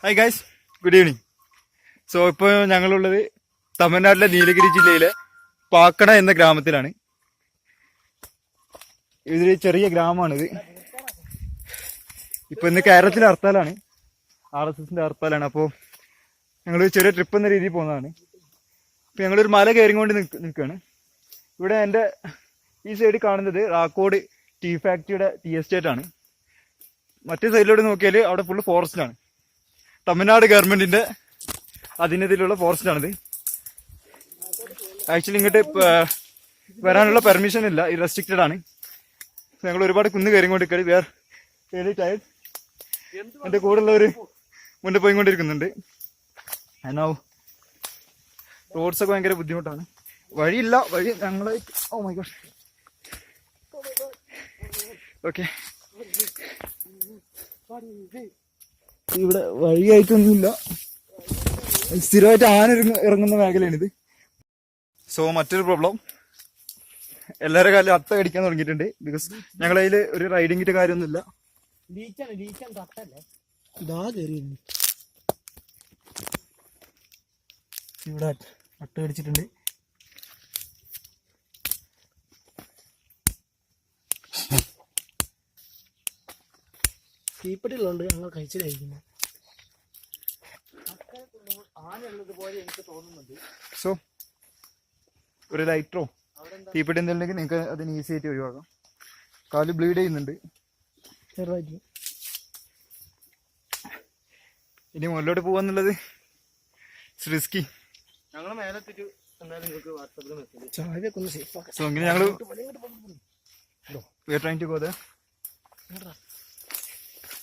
Hi guys, good evening. So ഇപ്പോൾ ഞങ്ങളുള്ളത് തമിഴ്നാട്ടിലെ നീലഗിരി ജില്ലയിലെ പാക്കട എന്ന ഗ്രാമത്തിലാണ്. ഇതൊരു ചെറിയ ഗ്രാമമാണിത്. ഇപ്പൊ ഇന്ന് കേരളത്തിലെ ഹർത്താലാണ്, RSSന്റെ ഹർത്താലാണ്. അപ്പോൾ ഞങ്ങൾ ചെറിയ ട്രിപ്പ് എന്ന രീതിയിൽ പോകുന്നതാണ്. ഇപ്പം ഞങ്ങളൊരു മല കയറിക്കൊണ്ട് നിൽക്കുകയാണ്. ഇവിടെ എൻ്റെ ഈ സൈഡിൽ കാണുന്നത് റാക്കോട് ടീ ഫാക്ടറിയുടെ ടീ എസ്റ്റേറ്റ് ആണ്. മറ്റേ സൈഡിലോട്ട് നോക്കിയാൽ അവിടെ ഫുള്ള് ഫോറസ്റ്റാണ്. തമിഴ്നാട് ഗവൺമെന്റിന്റെ അധീനതയിലുള്ള ഫോറസ്റ്റാണിത്. ആക്ച്വലി ഇങ്ങോട്ട് വരാനുള്ള പെർമിഷൻ ഇല്ല, ഈ റെസ്ട്രിക്റ്റഡ് ആണ്. ഞങ്ങൾ ഒരുപാട് കുന്ന് കയറിക്കൊണ്ടിരിക്കുകയാണ്. We are really tired. എൻ്റെ കൂടെയുള്ളവർ മുന്നേ പോയിക്കൊണ്ടിരിക്കുന്നുണ്ട്. നൗ റോഡ്സൊക്കെ ഭയങ്കര ബുദ്ധിമുട്ടാണ്, വഴിയില്ല. വഴി ഞങ്ങൾ ഓ മൈ ഗോഡ്. ഓക്കെ, ഇവിടെ വഴിയായിട്ടൊന്നുമില്ല, സ്ഥിരമായിട്ട് ആന ഇറങ്ങുന്ന മേഖലയാണിത്. സോ മറ്റൊരു പ്രോബ്ലം, എല്ലാവരുടെ കാലം അട്ട കടിക്കാൻ തുടങ്ങിയിട്ടുണ്ട്. ബിക്കോസ് ഞങ്ങളതിൽ ഒരു റൈഡിങ്ങിന്റെ കാര്യമൊന്നുമില്ല. ഇവിടെ അട്ട കടിച്ചിട്ടുണ്ട്. തീപ്പെട്ടിലുണ്ട്, ഞങ്ങൾ കഴിച്ചിലായിരിക്കുന്നു. സോ ഒരു ലൈറ്ററോ തീപ്പെട്ടി എന്തെങ്കിലും നിങ്ങൾക്ക് അതിന് ഈസി ആയിട്ട് ഒഴിവാക്കാം. കാല് ബ്ലീഡ് ചെയ്യുന്നുണ്ട് ചെറുതായിട്ട്. ഇനി മുകളിലോട്ട് പോവാന്നുള്ളത് റിസ്കി. സോ ഇങ്ങനെ ഞങ്ങള് ട്രൈങ് ടു ഗോ ദേർ.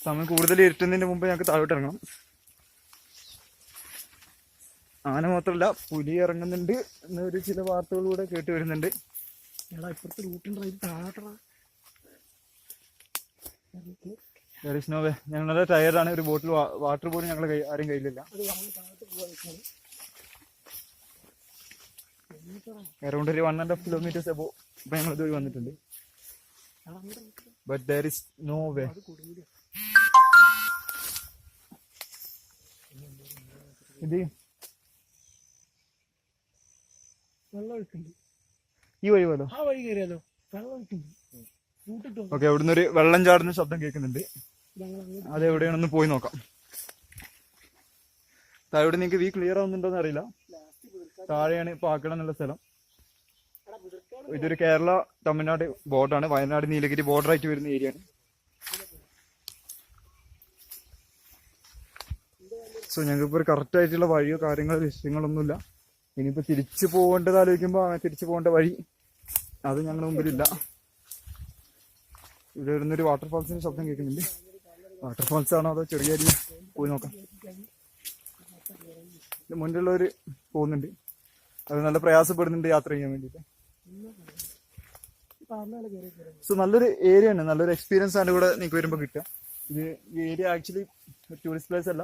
സമയം കൂടുതൽ ഇരുട്ടുന്നതിന് മുമ്പ് ഞങ്ങൾക്ക് താഴോട്ട് ഇറങ്ങണം. ആന മാത്രമല്ല, പുലി ഇറങ്ങുന്നുണ്ട് എന്നൊരു ചില വാർത്തകളിലൂടെ കേട്ട് വരുന്നുണ്ട്. ഇപ്പുറത്തെ റൂട്ടിൻ്റെ സ്നോവേ, ഞങ്ങൾ നല്ല ടയർഡാണ്. ഒരു ബോട്ടിൽ വാട്ടർ പോലും ഞങ്ങൾ ആരും കയ്യിലില്ല. അറൗണ്ട് ഒരു 1.5 kilometers അബോ ഇപ്പൊ ഞങ്ങൾ ഇതുവഴി വന്നിട്ടുണ്ട്. But there is no way. ഇത് ഈ വഴി പോലോ? ആ വഴി കയറിയാലോ? വെള്ളം ഒഴിക്കുന്നു. ഓക്കെ, അവിടുന്ന് ഒരു വെള്ളം ചാടുന്ന ശബ്ദം കേൾക്കുന്നുണ്ട്. അത് എവിടെയാണെന്ന് പോയി നോക്കാം. താഴെ നിങ്ങൾക്ക് വ്യൂ ക്ലിയർ ആവുന്നുണ്ടോന്ന് അറിയില്ല. താഴെയാണ് പാക്കട എന്നുള്ള സ്ഥലം. ഇതൊരു കേരള തമിഴ്നാട് ബോർഡറാണ്. വയനാട് നീലഗിരി ബോർഡറായിട്ട് വരുന്ന ഏരിയ ആണ്. സോ ഞങ്ങൾക്ക് ഒരു കറക്റ്റ് ആയിട്ടുള്ള വഴിയോ കാര്യങ്ങളോ ലക്ഷ്യങ്ങളൊന്നുമില്ല. ഇനിയിപ്പോൾ തിരിച്ചു പോകേണ്ടത് ആലോചിക്കുമ്പോൾ തിരിച്ചു പോകേണ്ട വഴി അത് ഞങ്ങളുടെ മുമ്പിലില്ല. ഇവിടെ വരുന്നൊരു വാട്ടർഫാൾസിന്റെ ശബ്ദം കേൾക്കുന്നുണ്ട്. വാട്ടർഫാൾസ് ആണോ അതോ ചെറിയ അരി? പോയി നോക്കാം. മുന്നിലുള്ളവർ പോകുന്നുണ്ട്, അത് നല്ല പ്രയാസപ്പെടുന്നുണ്ട് യാത്ര ചെയ്യാൻ വേണ്ടിയിട്ട്. സോ നല്ലൊരു ഏരിയ ആണ്, നല്ലൊരു എക്സ്പീരിയൻസ് ആണ് ഇവിടെ നിങ്ങൾക്ക് വരുമ്പോൾ കിട്ടുക. ഇത് ഈ ഏരിയ ആക്ച്വലി ടൂറിസ്റ്റ് പ്ലേസ് അല്ല.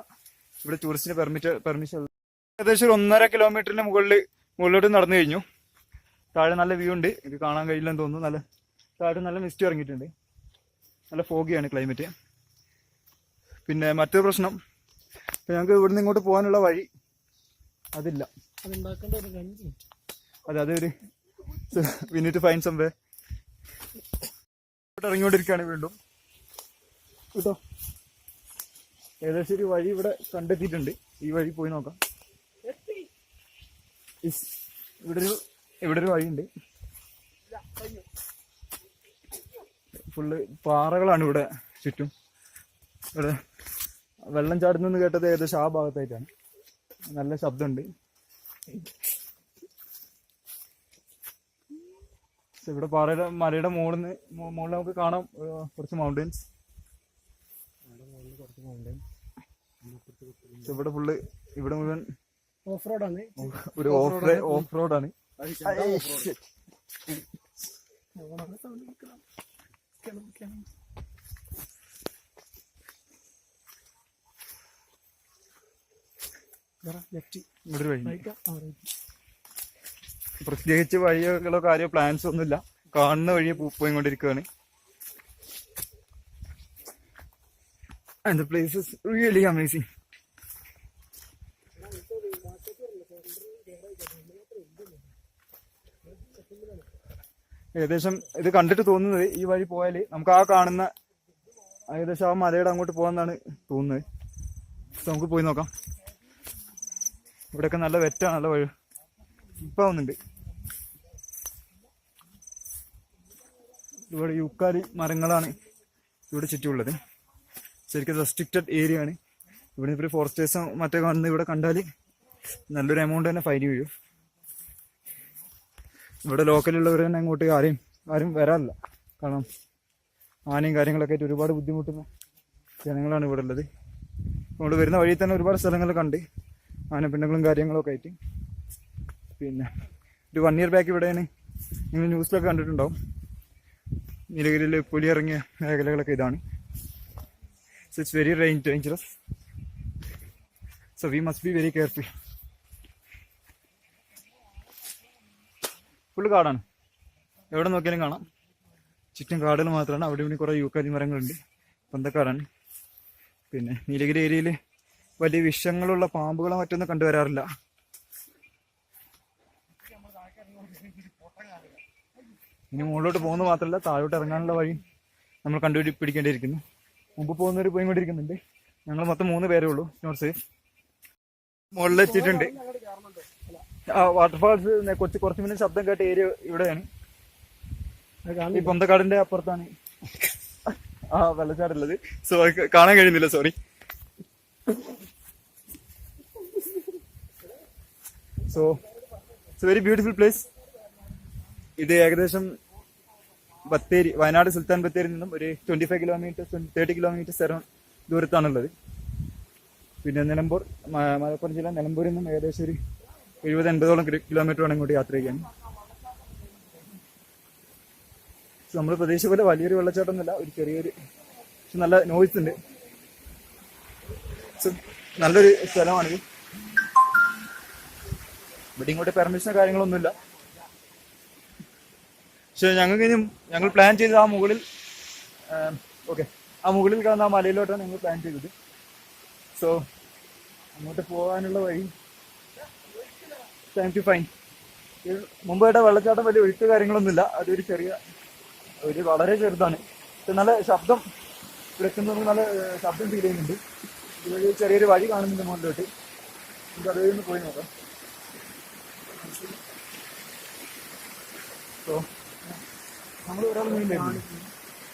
ഇവിടെ ടൂറിസ്റ്റിന് പെർമിഷൻ ഏകദേശം ഒരു 1.5 kilometer മുകളിലോട്ട് നടന്നു കഴിഞ്ഞു. താഴെ നല്ല വ്യൂ ഉണ്ട്, എനിക്ക് കാണാൻ കഴിയില്ലെന്ന് തോന്നുന്നു. നല്ല താഴെ നല്ല മിസ്റ്റ് ഇറങ്ങിയിട്ടുണ്ട്, നല്ല ഫോഗിയാണ് ക്ലൈമറ്റ്. പിന്നെ മറ്റൊരു പ്രശ്നം, ഞങ്ങൾക്ക് ഇവിടുന്ന് ഇങ്ങോട്ട് പോകാനുള്ള വഴി അതില്ല. അതൊരു we need to find some way. ഇറങ്ങിക്കൊണ്ടിരിക്കുകയാണ് വീണ്ടും കേട്ടോ. ഏകദേശം ഒരു വഴി ഇവിടെ കണ്ടെത്തിയിട്ടുണ്ട്. ഈ വഴി പോയി നോക്കാം. ഇവിടെ ഒരു വഴിയുണ്ട്. ഫുള്ള് പാറകളാണ് ഇവിടെ ചുറ്റും. ഇവിടെ വെള്ളം ചാടുന്നെന്ന് കേട്ടത് ഏകദേശം ആ ഭാഗത്തായിട്ടാണ്. നല്ല ശബ്ദമുണ്ട്. ഇവിടെ മലയുടെ മുകളിൽ നമുക്ക് കാണാം കുറച്ച് മൗണ്ടൻസ്. ഇവിടെ ഫുള്ള് ഇവിടെ മുഴുവൻ ഓഫ് റോഡാണ്. ഒരു ഓഫ് റോഡാണ്. ഇവിടെ വഴി, പ്രത്യേകിച്ച് വഴികളോ കാര്യമോ പ്ലാൻസ് ഒന്നുമില്ല. കാണുന്ന വഴി പോയിക്കൊണ്ടിരിക്കുകയാണ്. And the place is really amazing. ഏകദേശം ഇത് കണ്ടിട്ട് തോന്നുന്നത് ഈ വഴി പോയാൽ നമുക്ക് ആ കാണുന്ന ഏകദേശം ആ മലയുടെ അങ്ങോട്ട് പോകാന്നാണ് തോന്നുന്നത്. നമുക്ക് പോയി നോക്കാം. ഇവിടെയൊക്കെ നല്ല വെറ്റാണ്, നല്ല വഴി ഇപ്പൊ വന്നിട്ടുണ്ട്. ഇവിടെ യൂക്കാലി മരങ്ങളാണ് ഇവിടെ ചുറ്റുമുള്ളത്. ശരിക്കും റെസ്ട്രിക്റ്റഡ് ഏരിയ ആണ്. ഇവിടെ ഇപ്പോൾ ഫോറസ്റ്റേഴ്സും മറ്റേ കാണുന്നത് ഇവിടെ കണ്ടാൽ നല്ലൊരു എമൗണ്ട് തന്നെ ഫൈൻ വീഴും. ഇവിടെ ലോക്കലുള്ളവർ തന്നെ അങ്ങോട്ട് ആരും വരാറില്ല. കാരണം ആനയും കാര്യങ്ങളൊക്കെ ആയിട്ട് ഒരുപാട് ബുദ്ധിമുട്ടുന്ന ജനങ്ങളാണ് ഇവിടെ ഉള്ളത്. അതുകൊണ്ട് വരുന്ന വഴിയിൽ തന്നെ ഒരുപാട് സ്ഥലങ്ങൾ കണ്ട് ആനപ്പിണ്ടങ്ങളും കാര്യങ്ങളൊക്കെ ആയിട്ട്. പിന്നെ ഒരു 1 year ബാക്ക് ഇവിടെയാണ് നിങ്ങൾ ന്യൂസിലൊക്കെ കണ്ടിട്ടുണ്ടാവും. നീലഗിരിയിൽ പുലി ഇറങ്ങിയ മേഖലകളൊക്കെ ഇതാണ്. So it's very dangerous. So we must be very careful. Full കാടാണ്, എവിടെ നോക്കിയാലും കാണാം. ചുറ്റും കാടുകൾ മാത്രമാണ്. അവിടെ ഇവിടെ കുറേ യൂക്കാലി മരങ്ങളുണ്ട്, പൊന്തക്കാടാണ്. പിന്നെ നീലഗിരി ഏരിയയിൽ വലിയ വിഷങ്ങളുള്ള പാമ്പുകളോ മറ്റൊന്നും കണ്ടുവരാറില്ല. ഇനി മുകളിലോട്ട് പോകുന്നത് മാത്രമല്ല, താഴോട്ട് ഇറങ്ങാനുള്ള വഴി നമ്മൾ കണ്ടുപിടിക്കേണ്ടിയിരിക്കുന്നു. മുമ്പ് പോകുന്നവർ പോയിക്കൊണ്ടിരിക്കുന്നുണ്ട്. ഞങ്ങൾ മൊത്തം 3 പേരേ ഉള്ളൂ. Not safe. മുകളിലെത്തിയിട്ടുണ്ട്. ആ വാട്ടർഫാൾസ് കുറച്ച് മുന്നേ ശബ്ദം കേട്ട ഏരിയ ഇവിടെയാണ്. ഈ പൊന്തക്കാടിന്റെ അപ്പുറത്താണ് ആ വെള്ളച്ചാടുള്ളത്. സോ കാണാൻ കഴിയുന്നില്ല, sorry. So it's very beautiful place. ഇത് ഏകദേശം ബത്തേരി, വയനാട് സുൽത്താൻ ബത്തേരിയിൽ നിന്നും ഒരു 25 കിലോമീറ്റേഴ്സ് 30 കിലോമീറ്റേഴ്സ് ദൂരത്താണുള്ളത്. പിന്നെ നിലമ്പൂർ, മലപ്പുറം ജില്ല നിലമ്പൂരിൽ നിന്നും ഏകദേശം ഒരു 70-80ഓളം കിലോമീറ്റർ വേണം ഇങ്ങോട്ട് യാത്ര ചെയ്യാൻ. നമ്മൾ പ്രതീക്ഷ പോലെ വലിയൊരു വെള്ളച്ചാട്ടമൊന്നുമില്ല, ഒരു ചെറിയൊരു, പക്ഷെ നല്ല നോയ്സ് ഉണ്ട്. നല്ലൊരു സ്ഥലമാണിത്. ഇവിടെ ഇങ്ങോട്ട് പെർമിഷനോ കാര്യങ്ങളൊന്നുമില്ല. പക്ഷെ ഞങ്ങൾ പ്ലാൻ ചെയ്തത് ആ മുകളിൽ ആ മുകളിൽ കാണുന്ന ആ മലയിലോട്ടാണ് ഞങ്ങൾ പ്ലാൻ ചെയ്തത്. സോ അങ്ങോട്ട് പോകാനുള്ള വഴി ടൈം ടു ഫൈൻ. മുമ്പായിട്ട് വെള്ളച്ചാട്ടം വലിയ ഒഴുക്ക് കാര്യങ്ങളൊന്നുമില്ല. അതൊരു വളരെ ചെറുതാണ്. നല്ല ശബ്ദം വിളിക്കുന്നത്, നല്ല ശബ്ദം ഫീൽ ചെയ്യുന്നുണ്ട്. ഇതൊരു ചെറിയൊരു വഴി കാണുന്നുണ്ട് മുകളിലോട്ട്. നമുക്ക് അതിൽ നിന്ന് പോയി നോക്കാം. സോ നമ്മൾ ഒരാൾ മീൻ.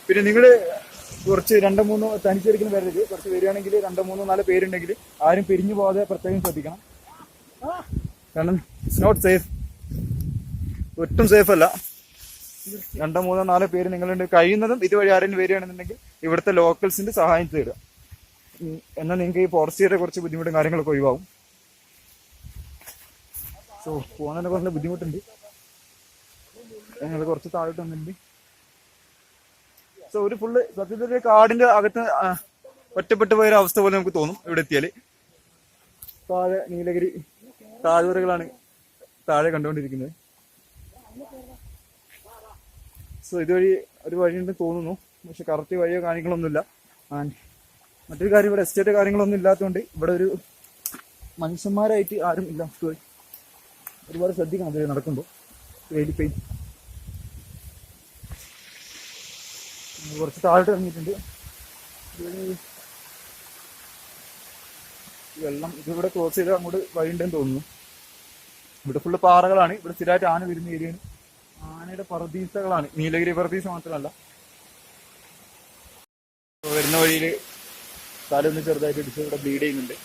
പിന്നെ നിങ്ങൾ കുറച്ച് 2-3 തനിച്ചെടുക്കുന്ന പേരത് കുറച്ച് വരികയാണെങ്കിൽ 2-3-4 പേരുണ്ടെങ്കിൽ ആരും പിരിഞ്ഞു പോകാതെ പ്രത്യേകം ശ്രദ്ധിക്കണം. കാരണം ഇറ്റ്സ് നോട്ട് സേഫ്, ഒട്ടും സേഫ് അല്ല. 2-3-4 പേര് നിങ്ങളുണ്ട്. കഴിയുന്നതും ഇതുവഴി ആരെങ്കിലും വരികയാണെന്നുണ്ടെങ്കിൽ ഇവിടുത്തെ ലോക്കൽസിന്റെ സഹായം തേടുക. എന്നാൽ നിങ്ങൾക്ക് ഈ ഫോറസ്റ്റിയുടെ കുറച്ച് ബുദ്ധിമുട്ടും കാര്യങ്ങളൊക്കെ ഒഴിവാകും. സോ പോകുന്നതിനെ കുറച്ച് ബുദ്ധിമുട്ടുണ്ട്. ഞങ്ങൾ കുറച്ച് താഴോട്ട് വന്നിട്ടുണ്ട്. സോ ഒരു ഫുള്ള് സത്യത്തിൽ കാടിന്റെ അകത്ത് ഒറ്റപ്പെട്ടു പോയൊരു അവസ്ഥ പോലെ നമുക്ക് തോന്നും ഇവിടെ എത്തിയാല്. താഴെ നീലഗിരി താഴ്വരകളാണ് താഴെ കണ്ടുകൊണ്ടിരിക്കുന്നത്. സോ ഇതുവഴി ഒരു വഴിയുണ്ടെന്ന് തോന്നുന്നു, പക്ഷെ കറക്റ്റ് വഴിയോ കാര്യങ്ങളൊന്നുമില്ല. ആൻഡ് മറ്റൊരു കാര്യം, ഇവിടെ എസ്റ്റേറ്റ് കാര്യങ്ങളൊന്നും ഇല്ലാത്തതുകൊണ്ട് ഇവിടെ ഒരു മനുഷ്യന്മാരായിട്ട് ആരും ഇല്ല. ഒരുപാട് ശ്രദ്ധിക്കണം അത് നടക്കുമ്പോൾ. വെയിൽ പെയിൻ. കുറച്ച് താഴോട്ട് ഇറങ്ങിയിട്ടുണ്ട്. വെള്ളം ഇതിവിടെ ക്രോസ് ചെയ്ത് അങ്ങോട്ട് വഴിയുണ്ടെന്ന് തോന്നുന്നു. ഇവിടെ ഫുള്ള് പാറകളാണ്. ഇവിടെ സ്ഥിരമായിട്ട് ആന വരുന്ന ഏരിയയാണ്. ആനയുടെ പറദീസകളാണ്. നീലഗിരി പറദീസ മാത്രമല്ല. വരുന്ന വഴിയിൽ തലൊന്ന് ചെറുതായിട്ട് ഇടിച്ച് ഇവിടെ ബ്ലീഡ് ചെയ്യുന്നുണ്ട്.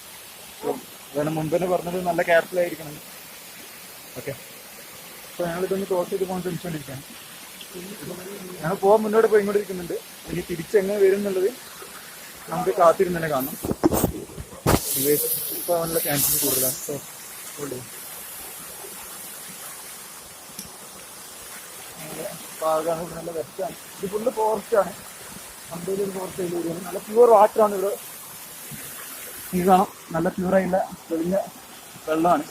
വേണം മുമ്പ് തന്നെ പറഞ്ഞത് നല്ല കെയർഫുൾ ആയിരിക്കണം. ഓക്കെ, അപ്പോൾ ഞങ്ങളിതൊന്ന് ക്രോസ് ചെയ്ത് പോകാൻ ശ്രമിച്ചുകൊണ്ടിരിക്കുകയാണ്. ഞങ്ങൾ പോകാൻ മുന്നോട്ട് പോയിക്കൊണ്ടിരിക്കുന്നുണ്ട്. ഇനി തിരിച്ചെങ്ങനെ വരും എന്നുള്ളത് നമുക്ക് കാത്തിരുന്ന് തന്നെ കാണണം. പോകാനുള്ള ചാൻസസ് കൂടുതലാണ്. സോ പാകാണ്. നല്ല വെറ്റാണ്. ഇത് ഫുള്ള് ഫോറസ്റ്റാണ്. അമ്പലൂർ ഫോറസ്റ്റ് ഏരിയയാണ്. നല്ല പ്യൂർ വാട്ടറാണ് ഇവിടെ. ഇത് കാണാം, നല്ല പ്യൂറായുള്ള തെളിഞ്ഞ വെള്ളമാണ്.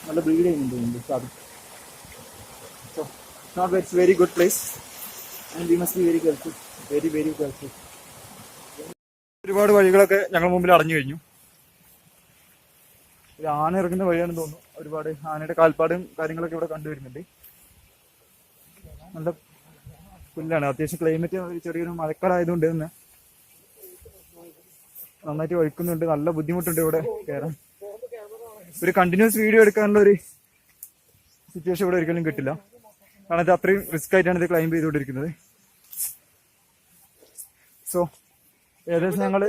നല്ല ബ്രീഡ് ചെയ്യുന്നുണ്ട് സാധനം. So, it's very good place and we must be very careful, very careful. ഒരുപാട് വഴികളൊക്കെ ഞങ്ങൾ മുമ്പിൽ അടഞ്ഞു കഴിഞ്ഞു. ഒരു ആന ഇറങ്ങുന്ന വഴിയാണെന്ന് തോന്നുന്നു. ഒരുപാട് ആനയുടെ കാൽപ്പാടും കാര്യങ്ങളൊക്കെ ഇവിടെ കണ്ടുവരുന്നുണ്ട്. നല്ല പുല്ലാണ്. അത്യാവശ്യം ക്ലൈമറ്റ് ചെറിയൊരു മഴക്കാലമായതുകൊണ്ട് തന്നെ നന്നായിട്ട് വഴുക്കുന്നുണ്ട്. നല്ല ബുദ്ധിമുട്ടുണ്ട് ഇവിടെ കയറാൻ. ഒരു കണ്ടിന്യൂസ് വീഡിയോ എടുക്കാനുള്ള ഒരു സിറ്റുവേഷൻ ഇവിടെ ഒരിക്കലും കിട്ടില്ല. കാരണം ഇത് അത്രയും റിസ്ക് ആയിട്ടാണ് ഇത് ക്ലൈംബ് ചെയ്തുകൊണ്ടിരിക്കുന്നത്. സോ ഏകദേശം ഞങ്ങൾ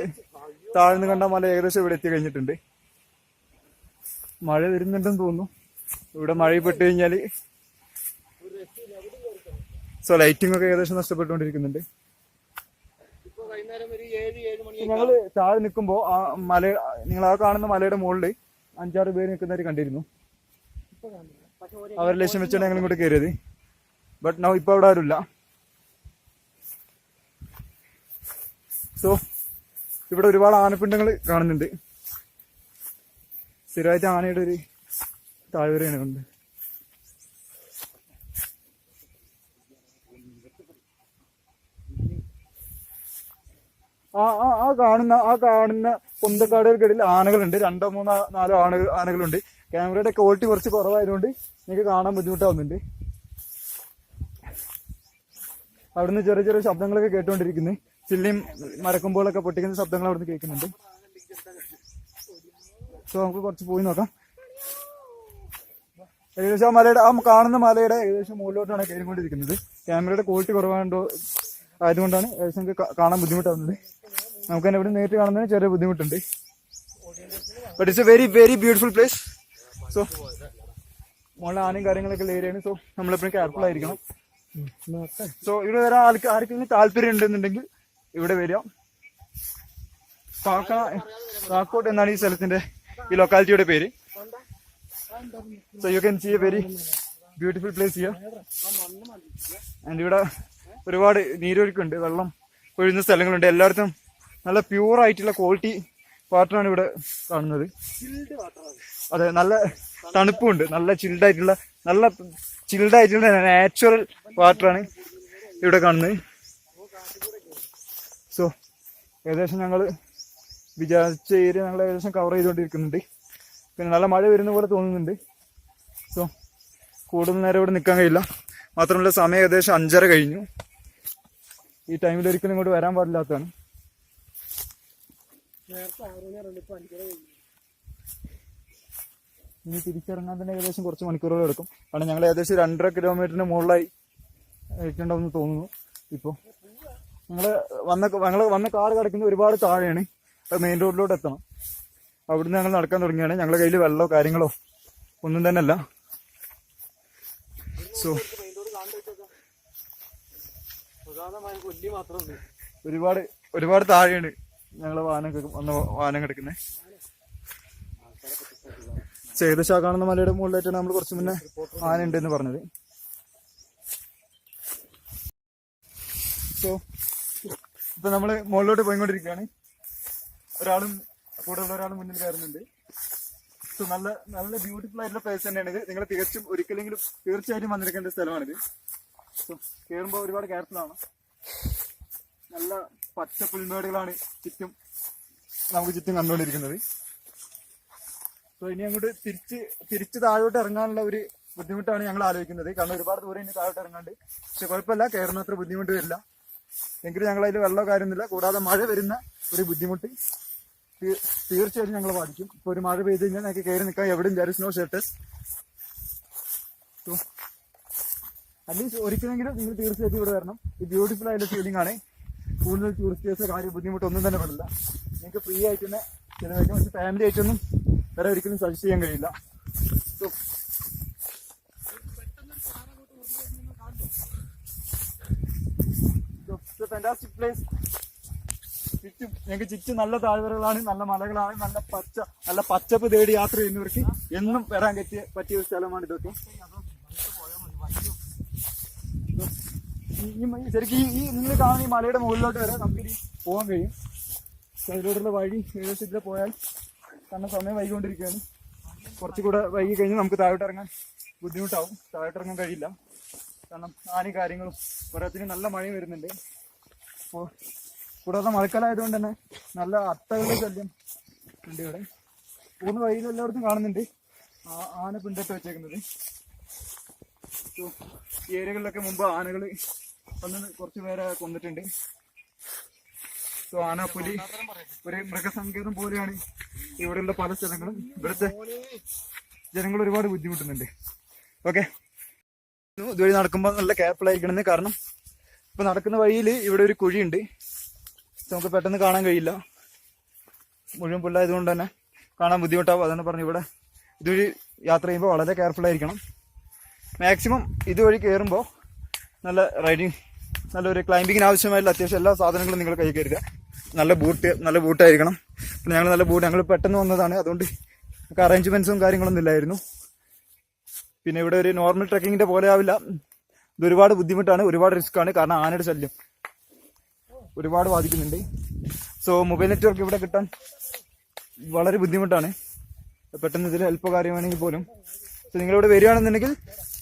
താഴ്ന്നു കണ്ട മല ഏകദേശം ഇവിടെ എത്തി കഴിഞ്ഞിട്ടുണ്ട്. മഴ വരുന്നുണ്ടെന്ന് തോന്നുന്നു. ഇവിടെ മഴ പെട്ട് കഴിഞ്ഞാൽ സോ ലൈറ്റിംഗ് ഒക്കെ ഏകദേശം നഷ്ടപ്പെട്ടുകൊണ്ടിരിക്കുന്നുണ്ട്. ഞങ്ങള് താഴെ നിൽക്കുമ്പോ ആ മല, നിങ്ങൾ ആ കാണുന്ന മലയുടെ മുകളിൽ 5-6 പേര് നിൽക്കുന്നവർ കണ്ടിരുന്നു. അവരെ ലക്ഷ്യം വെച്ചാണ് ഞങ്ങൾ ഇങ്ങോട്ട് കയറിയത്. ബട്ട് നൗ ഇപ്പൊ അവിടെ ആരുമില്ല. സോ ഇവിടെ ഒരുപാട് ആനപ്പിണ്ടങ്ങൾ കാണുന്നുണ്ട്. സ്ഥിരമായിട്ട് ആനയുടെ ഒരു താഴ്വരയാണ് ഉണ്ട്. ആ കാണുന്ന പൊന്തക്കാടുകൾക്കിടയിൽ ആനകളുണ്ട്. 2-3-4 ആനകളുണ്ട്. ക്യാമറയുടെ ക്വാളിറ്റി കുറച്ച് കുറവായതുകൊണ്ട് നിങ്ങൾക്ക് കാണാൻ ബുദ്ധിമുട്ടാവുന്നുണ്ട്. അവിടുന്ന് ചെറിയ ചെറിയ ശബ്ദങ്ങളൊക്കെ കേട്ടുകൊണ്ടിരിക്കുന്നു. ചില്ലിയും മരക്കുമ്പോഴൊക്കെ പൊട്ടിക്കുന്ന ശബ്ദങ്ങൾ അവിടുന്ന് കേൾക്കുന്നുണ്ട്. സോ നമുക്ക് കുറച്ച് പോയി നോക്കാം. ഏകദേശം ആ കാണുന്ന മലയുടെ ഏകദേശം മുകളിലോട്ടാണ് കയറിക്കൊണ്ടിരിക്കുന്നത്. ക്യാമറയുടെ ക്വാളിറ്റി കുറവായതുകൊണ്ടോ ആയതുകൊണ്ടാണ് ഏകദേശം നമുക്ക് കാണാൻ ബുദ്ധിമുട്ടാവുന്നത്. നമുക്ക് തന്നെ ഇവിടെ നേരിട്ട് കാണുന്നതിന് ചെറിയ ബുദ്ധിമുട്ടുണ്ട്. But it's A very very beautiful place. So മുകളിൽ ആനയും കാര്യങ്ങളൊക്കെ ഉള്ള ഏരിയയാണ്. സോ നമ്മളെപ്പോഴും കെയർഫുൾ ആയിരിക്കണം. സോ ഇവിടെ വരാൻ ആർക്കെങ്കിലും താല്പര്യം ഉണ്ടെന്നുണ്ടെങ്കിൽ ഇവിടെ വരിക. കാക്കോട്ട് എന്നാണ് ഈ സ്ഥലത്തിന്റെ, ഈ ലൊക്കാലിറ്റിയുടെ പേര്. So you can see a very beautiful place here. And ഇവിടെ ഒരുപാട് നീരൊഴുക്കുണ്ട്, വെള്ളം ഒഴുകുന്ന സ്ഥലങ്ങളുണ്ട്. എല്ലായിടത്തും നല്ല പ്യൂർ ആയിട്ടുള്ള ക്വാളിറ്റി വാട്ടറാണ് ഇവിടെ കാണുന്നത്. അതെ, നല്ല തണുപ്പുണ്ട്. നല്ല ചിൽഡായിട്ടുള്ള നാച്ചുറൽ വാട്ടറാണ് ഇവിടെ കാണുന്നത്. സോ ഏകദേശം ഞങ്ങൾ വിചാരിച്ച ഏരിയ ഞങ്ങൾ ഏകദേശം കവർ ചെയ്തുകൊണ്ടിരിക്കുന്നുണ്ട്. പിന്നെ നല്ല മഴ വരുന്ന പോലെ തോന്നുന്നുണ്ട്. സോ കൂടുതൽ നേരം ഇവിടെ നിൽക്കാൻ കഴിയില്ല. മാത്രമല്ല സമയം ഏകദേശം 5:30 കഴിഞ്ഞു. ഈ ടൈമിൽ ഒരിക്കലും ഇങ്ങോട്ട് വരാൻ പാടില്ലാത്തതാണ്. ഇനി തിരിച്ചിറങ്ങാൻ തന്നെ ഏകദേശം കുറച്ച് മണിക്കൂറുകൾ എടുക്കും. കാരണം ഞങ്ങൾ ഏകദേശം 2.5 കിലോമീറ്ററിന് മുകളിലായി ആയിട്ടുണ്ടാവുമെന്ന് തോന്നുന്നു. ഇപ്പോൾ ഞങ്ങൾ വന്ന കാർ കിടക്കുന്നത് ഒരുപാട് താഴെയാണ്. മെയിൻ റോഡിലോട്ട് എത്തണം. അവിടുന്ന് ഞങ്ങൾ നടക്കാൻ തുടങ്ങിയാണ്. ഞങ്ങളുടെ കയ്യിൽ വെള്ളമോ കാര്യങ്ങളോ ഒന്നും തന്നെ അല്ല. സോ ഒരുപാട് താഴെയാണ് ഞങ്ങളെ വാഹനം കിടക്കുന്നത്. ഏകദേശം കാണുന്ന മലയുടെ മുകളിലായിട്ടാണ് നമ്മൾ കുറച്ച് മുന്നേ ആന ഉണ്ടെന്ന് പറഞ്ഞത്. സോ ഇപ്പൊ നമ്മള് മുകളിലോട്ട് പോയിക്കൊണ്ടിരിക്കുകയാണ്. കൂടെയുള്ള ഒരാളും മുന്നിൽ കയറുന്നുണ്ട്. സോ നല്ല ബ്യൂട്ടിഫുൾ ആയിട്ടുള്ള പ്ലേസ് തന്നെയാണ് ഇത്. നിങ്ങൾ തീർച്ചയായിട്ടും വന്നിരിക്കേണ്ട സ്ഥലമാണിത്. സോ കയറുമ്പോൾ ഒരുപാട് കെയർഫുൾ ആണ്. നല്ല പച്ച പുൽമേടുകളാണ് നമുക്ക് ചുറ്റും കണ്ടുകൊണ്ടിരിക്കുന്നത്. സോ ഇനി അങ്ങോട്ട് തിരിച്ച് താഴോട്ട് ഇറങ്ങാനുള്ള ഒരു ബുദ്ധിമുട്ടാണ് ഞങ്ങൾ ആലോചിക്കുന്നത്. കാരണം ഒരുപാട് ദൂരം ഇനി താഴോട്ട് ഇറങ്ങാണ്ട്. പക്ഷെ കുഴപ്പമില്ല, കയറുന്ന അത്ര ബുദ്ധിമുട്ട് വരില്ല. എങ്കിലും ഞങ്ങൾ അതിൽ വെള്ളമോ കാര്യമൊന്നുമില്ല. കൂടാതെ മഴ വരുന്ന ഒരു ബുദ്ധിമുട്ട് തീർച്ചയായിട്ടും ഞങ്ങൾ ബാധിക്കും. ഇപ്പൊ ഒരു മഴ പെയ്ത് കഴിഞ്ഞാൽ ഞങ്ങൾക്ക് കയറി നിൽക്കാം. എവിടെയും there is no shelters. So at least ഒരിക്കലെങ്കിലും നിങ്ങൾ തീർച്ചയായിട്ടും ഇവിടെ വരണം. ഈ ബ്യൂട്ടിഫുൾ ആയിട്ടുള്ള ഫീലിംഗ് ആണ്. കൂടുതൽ ടൂറിസ്റ്റേഴ്സ് കാര്യം ബുദ്ധിമുട്ടൊന്നും തന്നെ പെടില്ല. നിങ്ങൾക്ക് ഫ്രീ ആയിട്ട് തന്നെ ചിലവായിരിക്കും. പക്ഷെ ഫാമിലി ആയിട്ടൊന്നും വേറെ ഒരിക്കലും സജസ്റ്റ് ചെയ്യാൻ കഴിയില്ല. So fantastic place. ഞങ്ങൾക്ക് ചുറ്റും നല്ല താഴ്വരകളാണ്, നല്ല മലകളാണ്, നല്ല പച്ചപ്പ് തേടി യാത്ര ചെയ്യുന്നവർക്ക് എന്നും വരാൻ പറ്റിയ ഒരു സ്ഥലമാണ് ഇതൊക്കെ. ശരിക്കും ഈ നിങ്ങൾ കാണുന്ന ഈ മലയുടെ മുകളിലോട്ട് വരെ നമുക്ക് പോകാൻ കഴിയും. സൈഡിലോട്ടുള്ള വഴി ഏകദേശത്തിൽ പോയാൽ കാരണം സമയം വൈകിക്കൊണ്ടിരിക്കുകയാണ്. കുറച്ചുകൂടെ വൈകി കഴിഞ്ഞ് നമുക്ക് താഴോട്ട് ഇറങ്ങാൻ ബുദ്ധിമുട്ടാവും. താഴോട്ട് ഇറങ്ങാൻ കഴിയില്ല. കാരണം ആനയും കാര്യങ്ങളും ഓരോത്തിനും നല്ല മഴയും വരുന്നുണ്ട്. അപ്പോൾ കൂടാതെ മഴക്കാലമായതുകൊണ്ട് തന്നെ നല്ല അട്ടകളുടെ ശല്യം ഉണ്ട് ഇവിടെ. പോകുന്ന വഴിയിൽ എല്ലായിടത്തും കാണുന്നുണ്ട്. ആന പിണ്ടിട്ട് വെച്ചേക്കുന്നത്. സോ ഈ ഏരിയകളിലൊക്കെ മുമ്പ് ആനകൾ വന്ന് കുറച്ച് പേരെ കൊന്നിട്ടുണ്ട്. സോ ആന, പുലി ഒരു മൃഗസങ്കേതം പോലെയാണ് ഇവിടെയുള്ള പല സ്ഥലങ്ങളും. ഇവിടുത്തെ ജനങ്ങൾ ഒരുപാട് ബുദ്ധിമുട്ടുന്നുണ്ട്. ഓക്കെ, ഇതുവഴി നടക്കുമ്പോൾ നല്ല കെയർഫുൾ ആയിരിക്കണം. കാരണം ഇപ്പൊ നടക്കുന്ന വഴിയിൽ ഇവിടെ ഒരു കുഴിയുണ്ട്. നമുക്ക് പെട്ടെന്ന് കാണാൻ കഴിയില്ല, മുഴുവൻ പുല്ലായതുകൊണ്ട് തന്നെ കാണാൻ ബുദ്ധിമുട്ടാവും. അതാണ് പറഞ്ഞു ഇവിടെ ഇതുവഴി യാത്ര ചെയ്യുമ്പോൾ വളരെ കെയർഫുൾ ആയിരിക്കണം. മാക്സിമം ഇതുവഴി കയറുമ്പോൾ നല്ല റൈഡിങ്, നല്ലൊരു ക്ലൈംബിങ്ങിന് ആവശ്യമായിട്ടുള്ള അത്യാവശ്യം എല്ലാ സാധനങ്ങളും നിങ്ങൾ കൈ കരുതുക. നല്ല ബൂട്ടായിരിക്കണം. പിന്നെ ഞങ്ങൾ നല്ല ബൂട്ട്, ഞങ്ങൾ പെട്ടെന്ന് വന്നതാണ്, അതുകൊണ്ട് നമുക്ക് അറേഞ്ച്മെന്റ്സും കാര്യങ്ങളൊന്നും ഇല്ലായിരുന്നു. പിന്നെ ഇവിടെ ഒരു നോർമൽ ട്രെക്കിങ്ങിന്റെ പോലെ ആവില്ല, ഇത് ഒരുപാട് ബുദ്ധിമുട്ടാണ്, ഒരുപാട് റിസ്ക് ആണ്. കാരണം ആനയുടെ ശല്യം ഒരുപാട് ബാധിക്കുന്നുണ്ട്. സോ മൊബൈൽ നെറ്റ്വർക്ക് ഇവിടെ കിട്ടാൻ വളരെ ബുദ്ധിമുട്ടാണ്. പെട്ടെന്ന് ഇതിൽ ഹെൽപ്പോ കാര്യം വേണമെങ്കിൽ പോലും. സോ നിങ്ങളിവിടെ വരികയാണെന്നുണ്ടെങ്കിൽ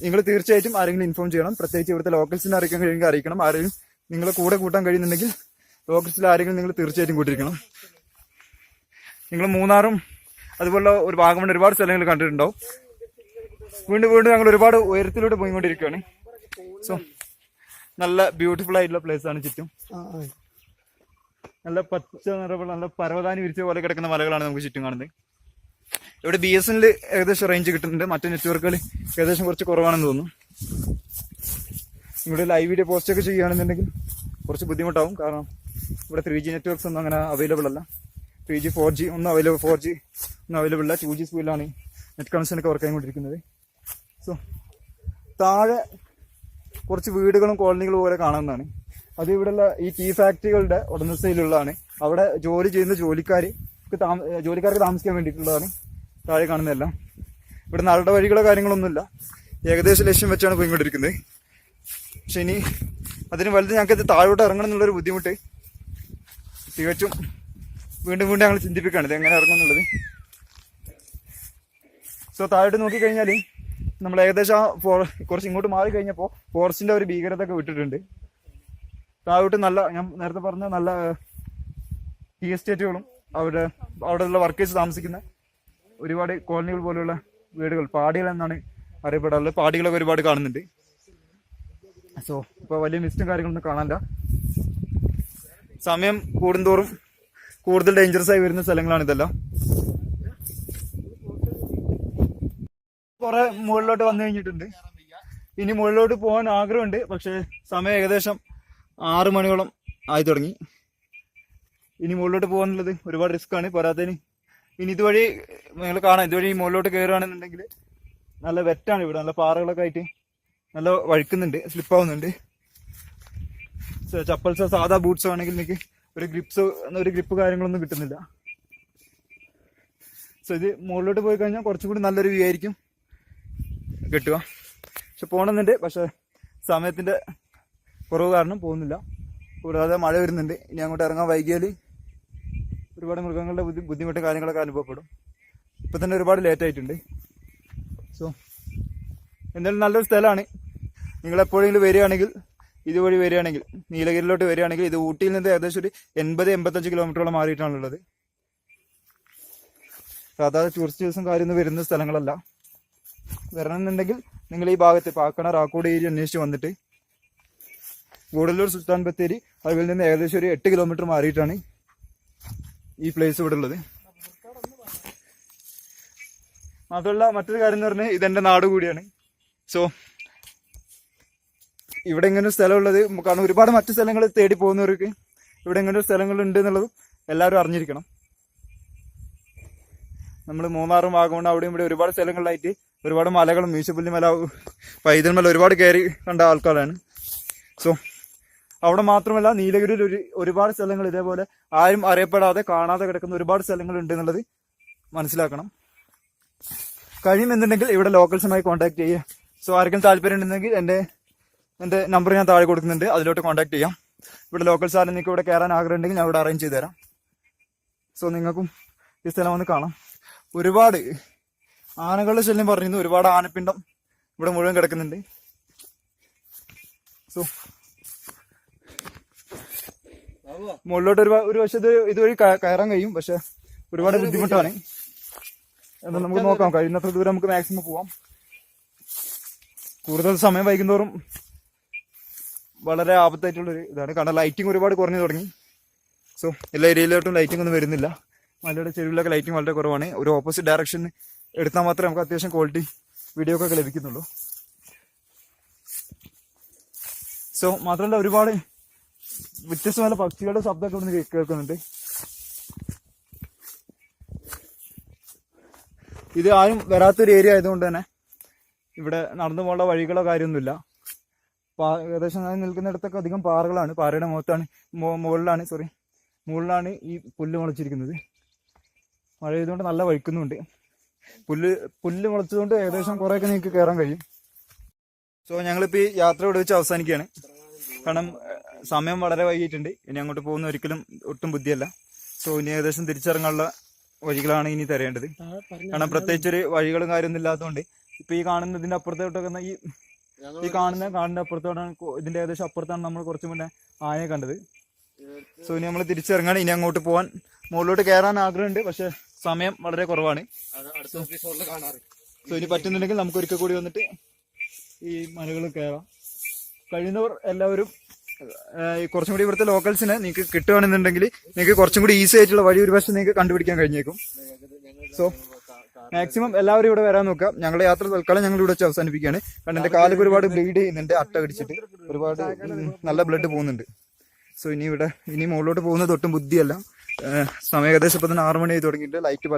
നിങ്ങൾ തീർച്ചയായിട്ടും ആരെങ്കിലും ഇൻഫോം ചെയ്യണം. പ്രത്യേകിച്ച് ഇവിടുത്തെ ലോക്കൽസിനെ അറിയിക്കാൻ കഴിയുമെങ്കിൽ അറിയിക്കണം. ആരെങ്കിലും നിങ്ങളെ കൂടെ കൂട്ടാൻ കഴിയുന്നുണ്ടെങ്കിൽ ലോക്കൽസിൽ ആരെങ്കിലും നിങ്ങൾ തീർച്ചയായിട്ടും കൂട്ടിയിരിക്കണം. നിങ്ങൾ മൂന്നാറും അതുപോലെ ഒരു വാഗമൺ ഒരുപാട് സ്ഥലങ്ങൾ കണ്ടിട്ടുണ്ടാവും. വീണ്ടും ഞങ്ങൾ ഒരുപാട് ഉയരത്തിലൂടെ പോയിക്കൊണ്ടിരിക്കുകയാണ്. സോ നല്ല ബ്യൂട്ടിഫുൾ ആയിട്ടുള്ള പ്ലേസ് ആണ് ചുറ്റും. നല്ല പച്ച നിറമുള്ള നല്ല പർവ്വതാനി വിരിച്ച പോലെ കിടക്കുന്ന മലകളാണ് നമുക്ക് ചുറ്റും കാണുന്നത്. ഇവിടെ BSNL ഏകദേശം റേഞ്ച് കിട്ടുന്നുണ്ട്, മറ്റു നെറ്റ്വർക്കുകൾ ഏകദേശം കുറച്ച് കുറവാണെന്ന് തോന്നുന്നു. ഇവിടെ ലൈവ് വീഡിയോ പോസ്റ്റ് ഒക്കെ ചെയ്യുകയാണെന്നുണ്ടെങ്കിൽ കുറച്ച് ബുദ്ധിമുട്ടാവും. കാരണം ഇവിടെ 3G നെറ്റ്വർക്ക്സ് ഒന്നും അങ്ങനെ അവൈലബിൾ അല്ല. 3G 4G ഒന്നും അവൈലബിൾ അല്ല. 2G സ്പീഡിലാണ് നെറ്റ് കണക്ഷനൊക്കെ വർക്ക് ആയിക്കൊണ്ടിരിക്കുന്നത്. സോ താഴെ കുറച്ച് വീടുകളും കോളനികളും പോലെ കാണാവുന്നതാണ്. അത് ഇവിടെയുള്ള ഈ ടീ ഫാക്ടറികളുടെ ഉടമസ്ഥയിലുള്ളതാണ്. അവിടെ ജോലി ചെയ്യുന്ന ജോലിക്കാർക്ക് താമസിക്കാൻ വേണ്ടിയിട്ടുള്ളതാണ് താഴെ കാണുന്നതെല്ലാം. ഇവിടെ നാളുടെ വഴികളോ കാര്യങ്ങളൊന്നുമില്ല, ഏകദേശം ലക്ഷ്യം വെച്ചാണ് പോയിക്കൊണ്ടിരിക്കുന്നത്. പക്ഷെ ഇനി അതിന് വലുത് ഞങ്ങൾക്ക് താഴോട്ട് ഇറങ്ങണം എന്നുള്ളൊരു ബുദ്ധിമുട്ട് തികച്ചും വീണ്ടും ഞങ്ങൾ ചിന്തിപ്പിക്കുകയാണ് ഇത് എങ്ങനെ ഇറങ്ങും എന്നുള്ളത്. സോ താഴോട്ട് നോക്കിക്കഴിഞ്ഞാൽ നമ്മൾ ഏകദേശം കുറച്ച് ഇങ്ങോട്ട് മാറി കഴിഞ്ഞപ്പോൾ ഫോറസ്റ്റിന്റെ ഒരു ഭീകരത ഒക്കെ വിട്ടിട്ടുണ്ട്. താഴോട്ട് ഞാൻ നേരത്തെ പറഞ്ഞ നല്ല ടീ എസ്റ്റേറ്റുകളും അവിടെയുള്ള വർക്കേഴ്സ് താമസിക്കുന്ന ഒരുപാട് കോളനികൾ പോലെയുള്ള വീടുകൾ, പാടികൾ എന്നാണ് അറിയപ്പെടാറുള്ളത്. പാടികളൊക്കെ ഒരുപാട് കാണുന്നുണ്ട്. സോ ഇപ്പൊ വലിയ മിസ്റ്റും കാര്യങ്ങളൊന്നും കാണാനില്ല. സമയം കൂടുന്തോറും കൂടുതൽ ഡേഞ്ചറസ് ആയി വരുന്ന സ്ഥലങ്ങളാണ് ഇതെല്ലാം. കുറെ മുകളിലോട്ട് വന്നു കഴിഞ്ഞിട്ടുണ്ട്. ഇനി മുകളിലോട്ട് പോകാൻ ആഗ്രഹമുണ്ട്. പക്ഷെ സമയം ഏകദേശം 6 മണിയോളം ആയി തുടങ്ങി. ഇനി മുകളിലോട്ട് പോകാനുള്ളത് ഒരുപാട് റിസ്ക് ആണ്. പോരാത്തതിന് ഇനി ഇതുവഴി നിങ്ങൾ കാണാം, ഇതുവഴി മുകളിലോട്ട് കയറുകയാണെന്നുണ്ടെങ്കിൽ നല്ല വെറ്റാണ്. ഇവിടെ നല്ല പാറകളൊക്കെ ആയിട്ട് നല്ല വഴുക്കുന്നുണ്ട്, സ്ലിപ്പാവുന്നുണ്ട്. ചപ്പൽസോ സാധാ ബൂട്ട്സോ ആണെങ്കിൽ എനിക്ക് ഒരു ഗ്രിപ്പ് കാര്യങ്ങളൊന്നും കിട്ടുന്നില്ല. സോ ഇത് മുകളിലോട്ട് പോയി കഴിഞ്ഞാൽ കുറച്ചും കൂടി നല്ലൊരു വ്യൂ ആയിരിക്കും കിട്ടുക. പക്ഷെ പോകണമെന്നുണ്ട്, പക്ഷെ സമയത്തിന്റെ കുറവ് കാരണം പോകുന്നില്ല. കൂടാതെ മഴ വരുന്നുണ്ട്. ഇനി അങ്ങോട്ട് ഇറങ്ങാൻ വൈകിയാൽ ഒരുപാട് മൃഗങ്ങളുടെ ബുദ്ധിമുട്ടും കാര്യങ്ങളൊക്കെ അനുഭവപ്പെടും. ഇപ്പൊ തന്നെ ഒരുപാട് ലേറ്റ് ആയിട്ടുണ്ട്. സോ എന്തായാലും നല്ലൊരു സ്ഥലമാണ്. നിങ്ങൾ എപ്പോഴെങ്കിലും വരികയാണെങ്കിൽ, ഇതുവഴി വരികയാണെങ്കിൽ, നീലഗിരിയിലോട്ട് വരികയാണെങ്കിൽ, ഇത് ഊട്ടിയിൽ നിന്ന് ഏകദേശം ഒരു 80-85 കിലോമീറ്ററോളം മാറിയിട്ടാണുള്ളത്. സാധാരണ ടൂറിസ്റ്റേഴ്സും കാര്യമൊന്നും വരുന്ന സ്ഥലങ്ങളല്ല. വരണമെന്നുണ്ടെങ്കിൽ നിങ്ങൾ ഈ ഭാഗത്ത് പാക്കണ റാക്കോട് ഏരിയ അന്വേഷിച്ച് വന്നിട്ട് ഗൂഡല്ലൂർ സുൽത്താൻ ബത്തേരി അതിൽ നിന്ന് ഏകദേശം ഒരു 8 കിലോമീറ്റർ മാറിയിട്ടാണ് ഈ പ്ലേസ് ഇവിടെ ഉള്ളത്. മാത്രമല്ല മറ്റൊരു കാര്യം എന്ന് പറഞ്ഞാൽ ഇതെന്റെ നാട് കൂടിയാണ്. സോ ഇവിടെ ഇങ്ങനെ ഒരു സ്ഥലമുള്ളത്, കാരണം ഒരുപാട് മറ്റു സ്ഥലങ്ങൾ തേടി പോകുന്നവർക്ക് ഇവിടെ ഇങ്ങനെ ഒരു സ്ഥലങ്ങൾ ഉണ്ട് എന്നുള്ളതും എല്ലാവരും അറിഞ്ഞിരിക്കണം. നമ്മൾ മൂന്നാറും വാഗമൺ അവിടെയും ഇവിടെ ഒരുപാട് സ്ഥലങ്ങളിലായിട്ട് ഒരുപാട് മലകളും, മീശപ്പുലി മല, പൈതൽ മല ഒരുപാട് കയറി കണ്ട ആൾക്കാരാണ്. സോ അവിടെ മാത്രമല്ല നീലഗിരിയിൽ ഒരുപാട് സ്ഥലങ്ങൾ ഇതേപോലെ ആരും അറിയപ്പെടാതെ കാണാതെ കിടക്കുന്ന ഒരുപാട് സ്ഥലങ്ങൾ ഉണ്ട് എന്നുള്ളത് മനസ്സിലാക്കണം. കഴിയുമെന്നുണ്ടെങ്കിൽ ഇവിടെ ലോക്കൽസുമായി കോൺടാക്ട് ചെയ്യുക. സോ ആർക്കും താല്പര്യം ഉണ്ടെങ്കിൽ എൻ്റെ നമ്പർ ഞാൻ താഴെ കൊടുക്കുന്നുണ്ട്, അതിലോട്ട് കോൺടാക്ട് ചെയ്യാം. ഇവിടെ ലോക്കൽസ് ആരും നിങ്ങൾക്ക് ഇവിടെ കയറാൻ ആഗ്രഹം ഉണ്ടെങ്കിൽ ഞാൻ ഇവിടെ അറേഞ്ച് ചെയ്ത് തരാം. സോ നിങ്ങൾക്കും ഈ സ്ഥലം വന്ന് കാണാം. ഒരുപാട് ആനകളുടെ ശല്യം പറഞ്ഞിരുന്നു. ഒരുപാട് ആനപ്പിണ്ടം ഇവിടെ മുഴുവൻ കിടക്കുന്നുണ്ട്. സോ മുകളിലോട്ട് ഒരു വശത്ത് ഇതുവഴി കയറാൻ കഴിയും, പക്ഷെ ഒരുപാട് ബുദ്ധിമുട്ടാണ്. എന്നാൽ നമുക്ക് നോക്കാം, കഴിയുന്നത്ര ദൂരം നമുക്ക് മാക്സിമം പോവാം. കൂടുതൽ സമയം വൈകുന്നോറും വളരെ ആപത്തായിട്ടുള്ളൊരു ഇതാണ്, കാരണം ലൈറ്റിംഗ് ഒരുപാട് കുറഞ്ഞു തുടങ്ങി. സോ എല്ലാ ഏരിയയിലോട്ടും ലൈറ്റിംഗ് ഒന്നും വരുന്നില്ല. മലയുടെ ചെരുവിലൊക്കെ ലൈറ്റിംഗ് വളരെ കുറവാണ്. ഒരു ഓപ്പോസിറ്റ് ഡയറക്ഷൻ എടുത്താൽ മാത്രമേ നമുക്ക് അത്യാവശ്യം ക്വാളിറ്റി വീഡിയോ ഒക്കെ ലഭിക്കുന്നുള്ളൂ. സോ മാത്രമല്ല ഒരുപാട് വ്യത്യസ്തമായ പക്ഷികളുടെ ശബ്ദമൊക്കെ ഇവിടെ കേൾക്കുന്നുണ്ട്. ഇത് ആരും വരാത്തൊരു ഏരിയ ആയതുകൊണ്ട് തന്നെ ഇവിടെ നടന്നു പോകാനുള്ള വഴികളോ കാര്യമൊന്നുമില്ല. ഏകദേശം ഞാൻ നിൽക്കുന്നിടത്തൊക്കെ അധികം പാറകളാണ്. പാറയുടെ മുകളിലാണ് ഈ പുല്ല് മുളച്ചിരിക്കുന്നത്. മഴ ചെയ്തുകൊണ്ട് നല്ല വഴുക്കുന്നുണ്ട്. പുല്ല് മുളച്ചതുകൊണ്ട് ഏകദേശം കുറേയൊക്കെ നിങ്ങൾക്ക് കയറാൻ കഴിയും. സോ ഞങ്ങളിപ്പോൾ ഈ യാത്ര ഇവിടെ വെച്ച് അവസാനിക്കുകയാണ്. കാരണം സമയം വളരെ വൈകിട്ടുണ്ട്. ഇനി അങ്ങോട്ട് പോകുന്ന ഒരിക്കലും ഒട്ടും ബുദ്ധിയല്ല. സോ ഇനി ഏകദേശം തിരിച്ചിറങ്ങാനുള്ള വഴികളാണ് ഇനി തരേണ്ടത്. കാരണം പ്രത്യേകിച്ചൊരു വഴികളും കാര്യമൊന്നും ഇല്ലാത്തതുകൊണ്ട് ഇപ്പൊ ഈ കാണുന്നതിന്റെ അപ്പുറത്തോട്ടൊക്കെ ഈ കാണുന്ന അപ്പുറത്തോട്ടാണ്, ഇതിന്റെ ഏകദേശം അപ്പുറത്താണ് നമ്മൾ കുറച്ച് മുന്നേ ആനയെ കണ്ടത്. സോ ഇനി നമ്മൾ തിരിച്ചിറങ്ങാണ്. ഇനി അങ്ങോട്ട് പോകാൻ മുകളിലോട്ട് കയറാൻ ആഗ്രഹമുണ്ട്, പക്ഷെ സമയം വളരെ കുറവാണ്. സോ ഇനി പറ്റുന്നുണ്ടെങ്കിൽ നമുക്ക് ഒരിക്കൽ കൂടി വന്നിട്ട് ഈ മലകൾ കയറാം. കഴിയുന്നവർ എല്ലാവരും കുറച്ചും കൂടി ഇവിടുത്തെ ലോക്കൽസിനെ നിങ്ങൾക്ക് കിട്ടുകയാണെന്നുണ്ടെങ്കിൽ നിങ്ങൾക്ക് കുറച്ചും കൂടി ഈസി ആയിട്ടുള്ള വഴി ഒരു പക്ഷേ നിങ്ങൾക്ക് കണ്ടുപിടിക്കാൻ കഴിഞ്ഞേക്കും. സോ മാക്സിമം എല്ലാവരും ഇവിടെ വരാൻ നോക്കാം. ഞങ്ങളുടെ യാത്ര തൽക്കാലം ഞങ്ങൾ ഇവിടെ വെച്ച് അവസാനിപ്പിക്കുകയാണ്. കാരണം എൻ്റെ കാലൊക്കെ ഒരുപാട് ബ്ലീഡ് ചെയ്യുന്നുണ്ട്, അട്ട കടിച്ചിട്ട് ഒരുപാട് നല്ല ബ്ലഡ് പോകുന്നുണ്ട്. സോ ഇനി മുകളിലോട്ട് പോകുന്നത് ഒട്ടും ബുദ്ധിയല്ല. സമയം ഏകദേശം ഇപ്പം തന്നെ 6 മണി ആയി തുടങ്ങിയിട്ട് ലൈറ്റ്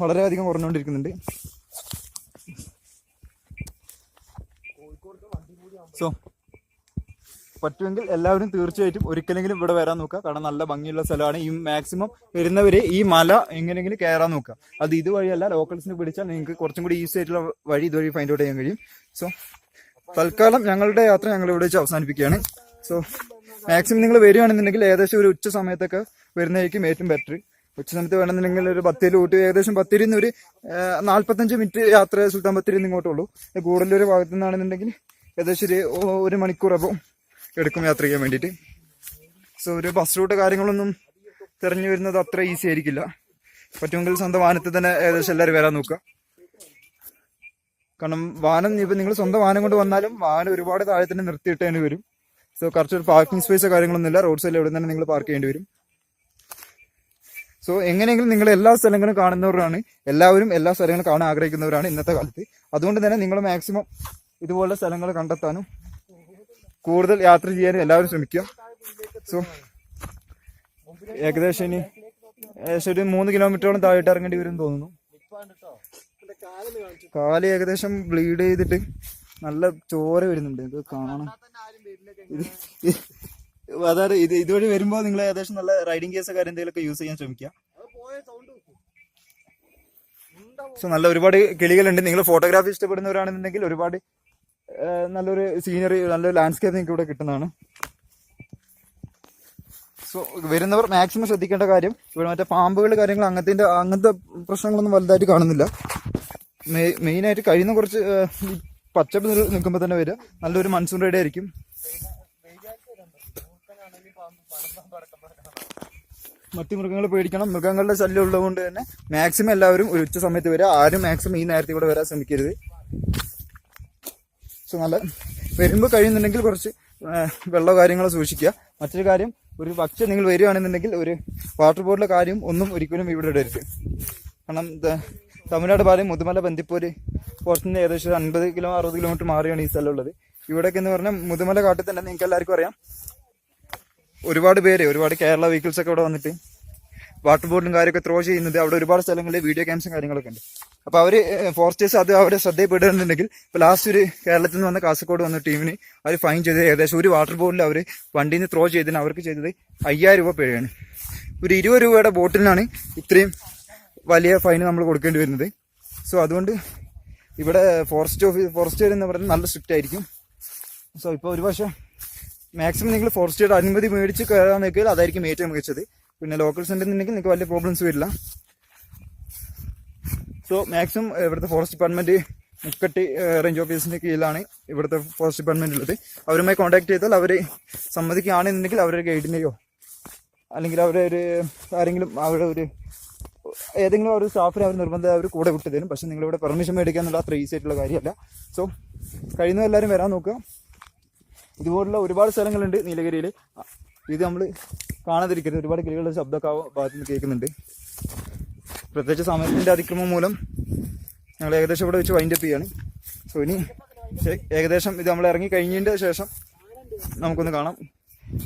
വളരെയധികം കുറഞ്ഞുകൊണ്ടിരിക്കുന്നുണ്ട്. സോ പറ്റുമെങ്കിൽ എല്ലാവരും തീർച്ചയായിട്ടും ഒരിക്കലെങ്കിലും ഇവിടെ വരാൻ നോക്കുക. കാരണം നല്ല ഭംഗിയുള്ള സ്ഥലമാണ്. ഈ മാക്സിമം വരുന്നവരെ ഈ മല എങ്ങനെയെങ്കിലും കയറാൻ നോക്കുക. അത് ഇതുവഴിയല്ല, ലോക്കൽസിന് പിടിച്ചാൽ നിങ്ങൾക്ക് കുറച്ചും കൂടി ഈസി ആയിട്ടുള്ള വഴി ഇതുവഴി ഫൈൻഡ് ഔട്ട് ചെയ്യാൻ കഴിയും. സോ തൽക്കാലം ഞങ്ങളുടെ യാത്ര ഞങ്ങൾ ഇവിടെ വെച്ച് അവസാനിപ്പിക്കുകയാണ്. സോ മാക്സിമം നിങ്ങൾ വരികയാണെന്നുണ്ടെങ്കിൽ ഏകദേശം ഒരു ഉച്ച സമയത്തൊക്കെ വരുന്നതായിരിക്കും ഏറ്റവും ബെറ്റർ. ഉച്ച സമയത്ത് വേണമെന്നുണ്ടെങ്കിൽ ഒരു ബത്തേരി ഊട്ടി ഏകദേശം ബത്തേരിയിൽ നിന്ന് ഒരു 45 മിനിറ്റ് യാത്ര സുൽത്താൻ ബത്തേരിയിൽ നിന്ന് ഇങ്ങോട്ടുള്ളൂ. കൂടുതലൊരു ഭാഗത്തു നിന്നാണെന്നുണ്ടെങ്കിൽ ഏകദേശം ഒരു മണിക്കൂർ അപ്പം എടുക്കും യാത്ര ചെയ്യാൻ വേണ്ടിയിട്ട്. സോ ഒരു ബസ് റൂട്ട് കാര്യങ്ങളൊന്നും തിരഞ്ഞു വരുന്നത് അത്ര ഈസി ആയിരിക്കില്ല. പറ്റുമെങ്കിൽ സ്വന്തം വാഹനത്തിൽ തന്നെ ഏകദേശം എല്ലാവരും വരാൻ നോക്കുക. കാരണം വാഹനം ഇപ്പം നിങ്ങൾ സ്വന്തം വാഹനം കൊണ്ട് വന്നാലും വാഹനം ഒരുപാട് താഴെ തന്നെ നിർത്തിയിട്ടേണ്ടി വരും. സോ കുറച്ചൊരു പാർക്കിംഗ് സ്പേസോ കാര്യങ്ങളൊന്നുമില്ല. റോഡ് സൈഡിൽ എവിടെ തന്നെ നിങ്ങൾ പാർക്ക് ചെയ്യേണ്ടി വരും. സോ എങ്ങനെയെങ്കിലും നിങ്ങൾ എല്ലാ സ്ഥലങ്ങളും കാണുന്നവരാണ്, എല്ലാവരും എല്ലാ സ്ഥലങ്ങളും കാണാൻ ആഗ്രഹിക്കുന്നവരാണ് ഇന്നത്തെ കാലത്ത്. അതുകൊണ്ട് തന്നെ നിങ്ങൾ മാക്സിമം ഇതുപോലുള്ള സ്ഥലങ്ങൾ കണ്ടെത്താനും കൂടുതൽ യാത്ര ചെയ്യാനും എല്ലാവരും ശ്രമിക്കുക. സോ ഏകദേശം ഒരു 3 കിലോമീറ്ററോളം താഴോട്ട് ഇറങ്ങേണ്ടി വരും തോന്നുന്നു. കാല് ഏകദേശം ബ്ലീഡ് ചെയ്തിട്ട് നല്ല ചോര വരുന്നുണ്ട്. ഇത് കാണണം. അതായത് ഇതുവഴി വരുമ്പോൾ നിങ്ങൾ ഏകദേശം നല്ല റൈഡിങ് ഗിയർസ് കാര്യം എന്തെങ്കിലുമൊക്കെ യൂസ് ചെയ്യാൻ ശ്രമിക്കുക. സോ നല്ല ഒരുപാട് കിളികളുണ്ട്. നിങ്ങൾ ഫോട്ടോഗ്രാഫി ഇഷ്ടപ്പെടുന്നവരാണെന്നുണ്ടെങ്കിൽ ഒരുപാട് നല്ലൊരു സീനറി, നല്ലൊരു ലാൻഡ്സ്കേപ്പ് നിങ്ങൾക്ക് ഇവിടെ കിട്ടുന്നതാണ്. സോ വരുന്നവർ മാക്സിമം ശ്രദ്ധിക്കേണ്ട കാര്യം, ഇവിടെ മറ്റേ പാമ്പുകൾ കാര്യങ്ങൾ അങ്ങനത്തെ പ്രശ്നങ്ങളൊന്നും വലുതായിട്ട് കാണുന്നില്ല. മെയിനായിട്ട് കഴിയുന്ന കുറച്ച് പച്ചപ്പ് നിൽക്കുമ്പോൾ തന്നെ വരിക. നല്ലൊരു മൺസൂൺ റൈഡ് ആയിരിക്കും. മറ്റു മൃഗങ്ങളെ പേടിക്കണം. മൃഗങ്ങളുടെ ശല്യം ഉള്ളതുകൊണ്ട് തന്നെ മാക്സിമം എല്ലാവരും ഒരു ഉച്ച സമയത്ത് വരിക. ആരും മാക്സിമം ഈ നേരത്തെ ഇവിടെ വരാൻ ശ്രമിക്കരുത്. സോ നല്ല വരുമ്പോൾ കഴിയുന്നുണ്ടെങ്കിൽ കുറച്ച് വെള്ളമോ കാര്യങ്ങളോ സൂക്ഷിക്കുക. മറ്റൊരു കാര്യം, ഒരു പക്ഷേ നിങ്ങൾ വരികയാണെന്നുണ്ടെങ്കിൽ ഒരു വാട്ടർ ബോട്ടിലെ കാര്യം ഒന്നും ഒരിക്കലും ഇവിടെ ഇടരുത്. കാരണം തമിഴ്നാട് പാലം മുതുമല ബന്ദിപ്പൂര് പുറത്തുനിന്ന് ഏകദേശം 60 കിലോമീറ്റർ മാറിയാണ് ഈ സ്ഥലം ഉള്ളത്. ഇവിടേക്ക് എന്ന് പറഞ്ഞാൽ മുതുമല കാട്ടിൽ തന്നെ നിങ്ങൾക്ക് എല്ലാവർക്കും അറിയാം, ഒരുപാട് കേരള വെഹിക്കിൾസ് ഒക്കെ ഇവിടെ വന്നിട്ട് വാട്ടർ ബോട്ടിലും കാര്യമൊക്കെ ത്രോ ചെയ്യുന്നത്. അവിടെ ഒരുപാട് സ്ഥലങ്ങളിൽ വീഡിയോ ക്യാംസും കാര്യങ്ങളൊക്കെ ഉണ്ട്. അപ്പോൾ അവർ ഫോറസ്റ്റേഴ്സ് അത് അവരെ ശ്രദ്ധയിൽപ്പെടുന്നുണ്ടെങ്കിൽ ഇപ്പോൾ ലാസ്റ്റ് ഒരു കേരളത്തിൽ നിന്ന് വന്ന കാസർഗോഡ് വന്ന ടീമിന് അവർ ഫൈൻ ചെയ്തത് ഏകദേശം ഒരു വാട്ടർ ബോട്ടിൽ അവർ വണ്ടിയിൽ നിന്ന് ത്രോ ചെയ്തതിന് അവർക്ക് ചെയ്തത് 5000 രൂപ പിഴയാണ്. ഒരു 20 രൂപയുടെ ബോട്ടിലിനാണ് ഇത്രയും വലിയ ഫൈൻ നമ്മൾ കൊടുക്കേണ്ടി വരുന്നത്. സോ അതുകൊണ്ട് ഇവിടെ ഫോറസ്റ്റ് എന്ന് പറയുന്നത് നല്ല സ്ട്രിക്റ്റ് ആയിരിക്കും. സോ ഇപ്പോൾ ഒരു പക്ഷേ മാക്സിമം നിങ്ങൾ ഫോറസ്റ്റിയുടെ അനുമതി മേടിച്ച് കയറാൻ നോക്കിയാൽ അതായിരിക്കും ഏറ്റവും മികച്ചത്. പിന്നെ ലോക്കൽസ് ഉണ്ടെന്നുണ്ടെങ്കിൽ നിങ്ങൾക്ക് വലിയ പ്രോബ്ലംസ് വരില്ല. സോ മാക്സിമം ഇവിടുത്തെ ഫോറസ്റ്റ് ഡിപ്പാർട്ട്മെന്റ് മുക്കട്ടി റേഞ്ച് ഓഫീസിന്റെ കീഴിലാണ് ഇവിടുത്തെ ഫോറസ്റ്റ് ഡിപ്പാർട്ട്മെന്റ് ഉള്ളത്. അവരുമായി കോൺടാക്ട് ചെയ്താൽ അവർ സമ്മതിക്കുകയാണെന്നുണ്ടെങ്കിൽ അവരുടെ ഗൈഡിനെയോ അല്ലെങ്കിൽ അവരെ ആരെങ്കിലും അവരുടെ ഏതെങ്കിലും ഒരു സ്റ്റാഫിനെ അവർ നിർബന്ധം അവർ കൂടെ വിട്ടു തരും. പക്ഷെ നിങ്ങളിവിടെ പെർമിഷൻ മേടിക്കുക എന്നുള്ള അത്ര ഈസി ആയിട്ടുള്ള കാര്യമല്ല. സോ കഴിയുന്ന എല്ലാവരും വരാൻ നോക്കുക. ഇതുപോലുള്ള ഒരുപാട് സ്ഥലങ്ങളുണ്ട് നീലഗിരിയിൽ. ഇത് നമ്മൾ കാണാതിരിക്കരുത്. ഒരുപാട് കിളികളുടെ ശബ്ദമൊക്കെ ആ ഭാഗത്ത് നിന്ന് കേൾക്കുന്നുണ്ട്. പ്രത്യേകിച്ച് സമയത്തിൻ്റെ അതിക്രമം മൂലം ഞങ്ങൾ ഏകദേശം ഇവിടെ വെച്ച് വൈൻഡപ്പ് ചെയ്യാണ്. സോ ഇനി ഏകദേശം ഇത് നമ്മൾ ഇറങ്ങി കഴിഞ്ഞതിൻ്റെ ശേഷം നമുക്കൊന്ന് കാണാം.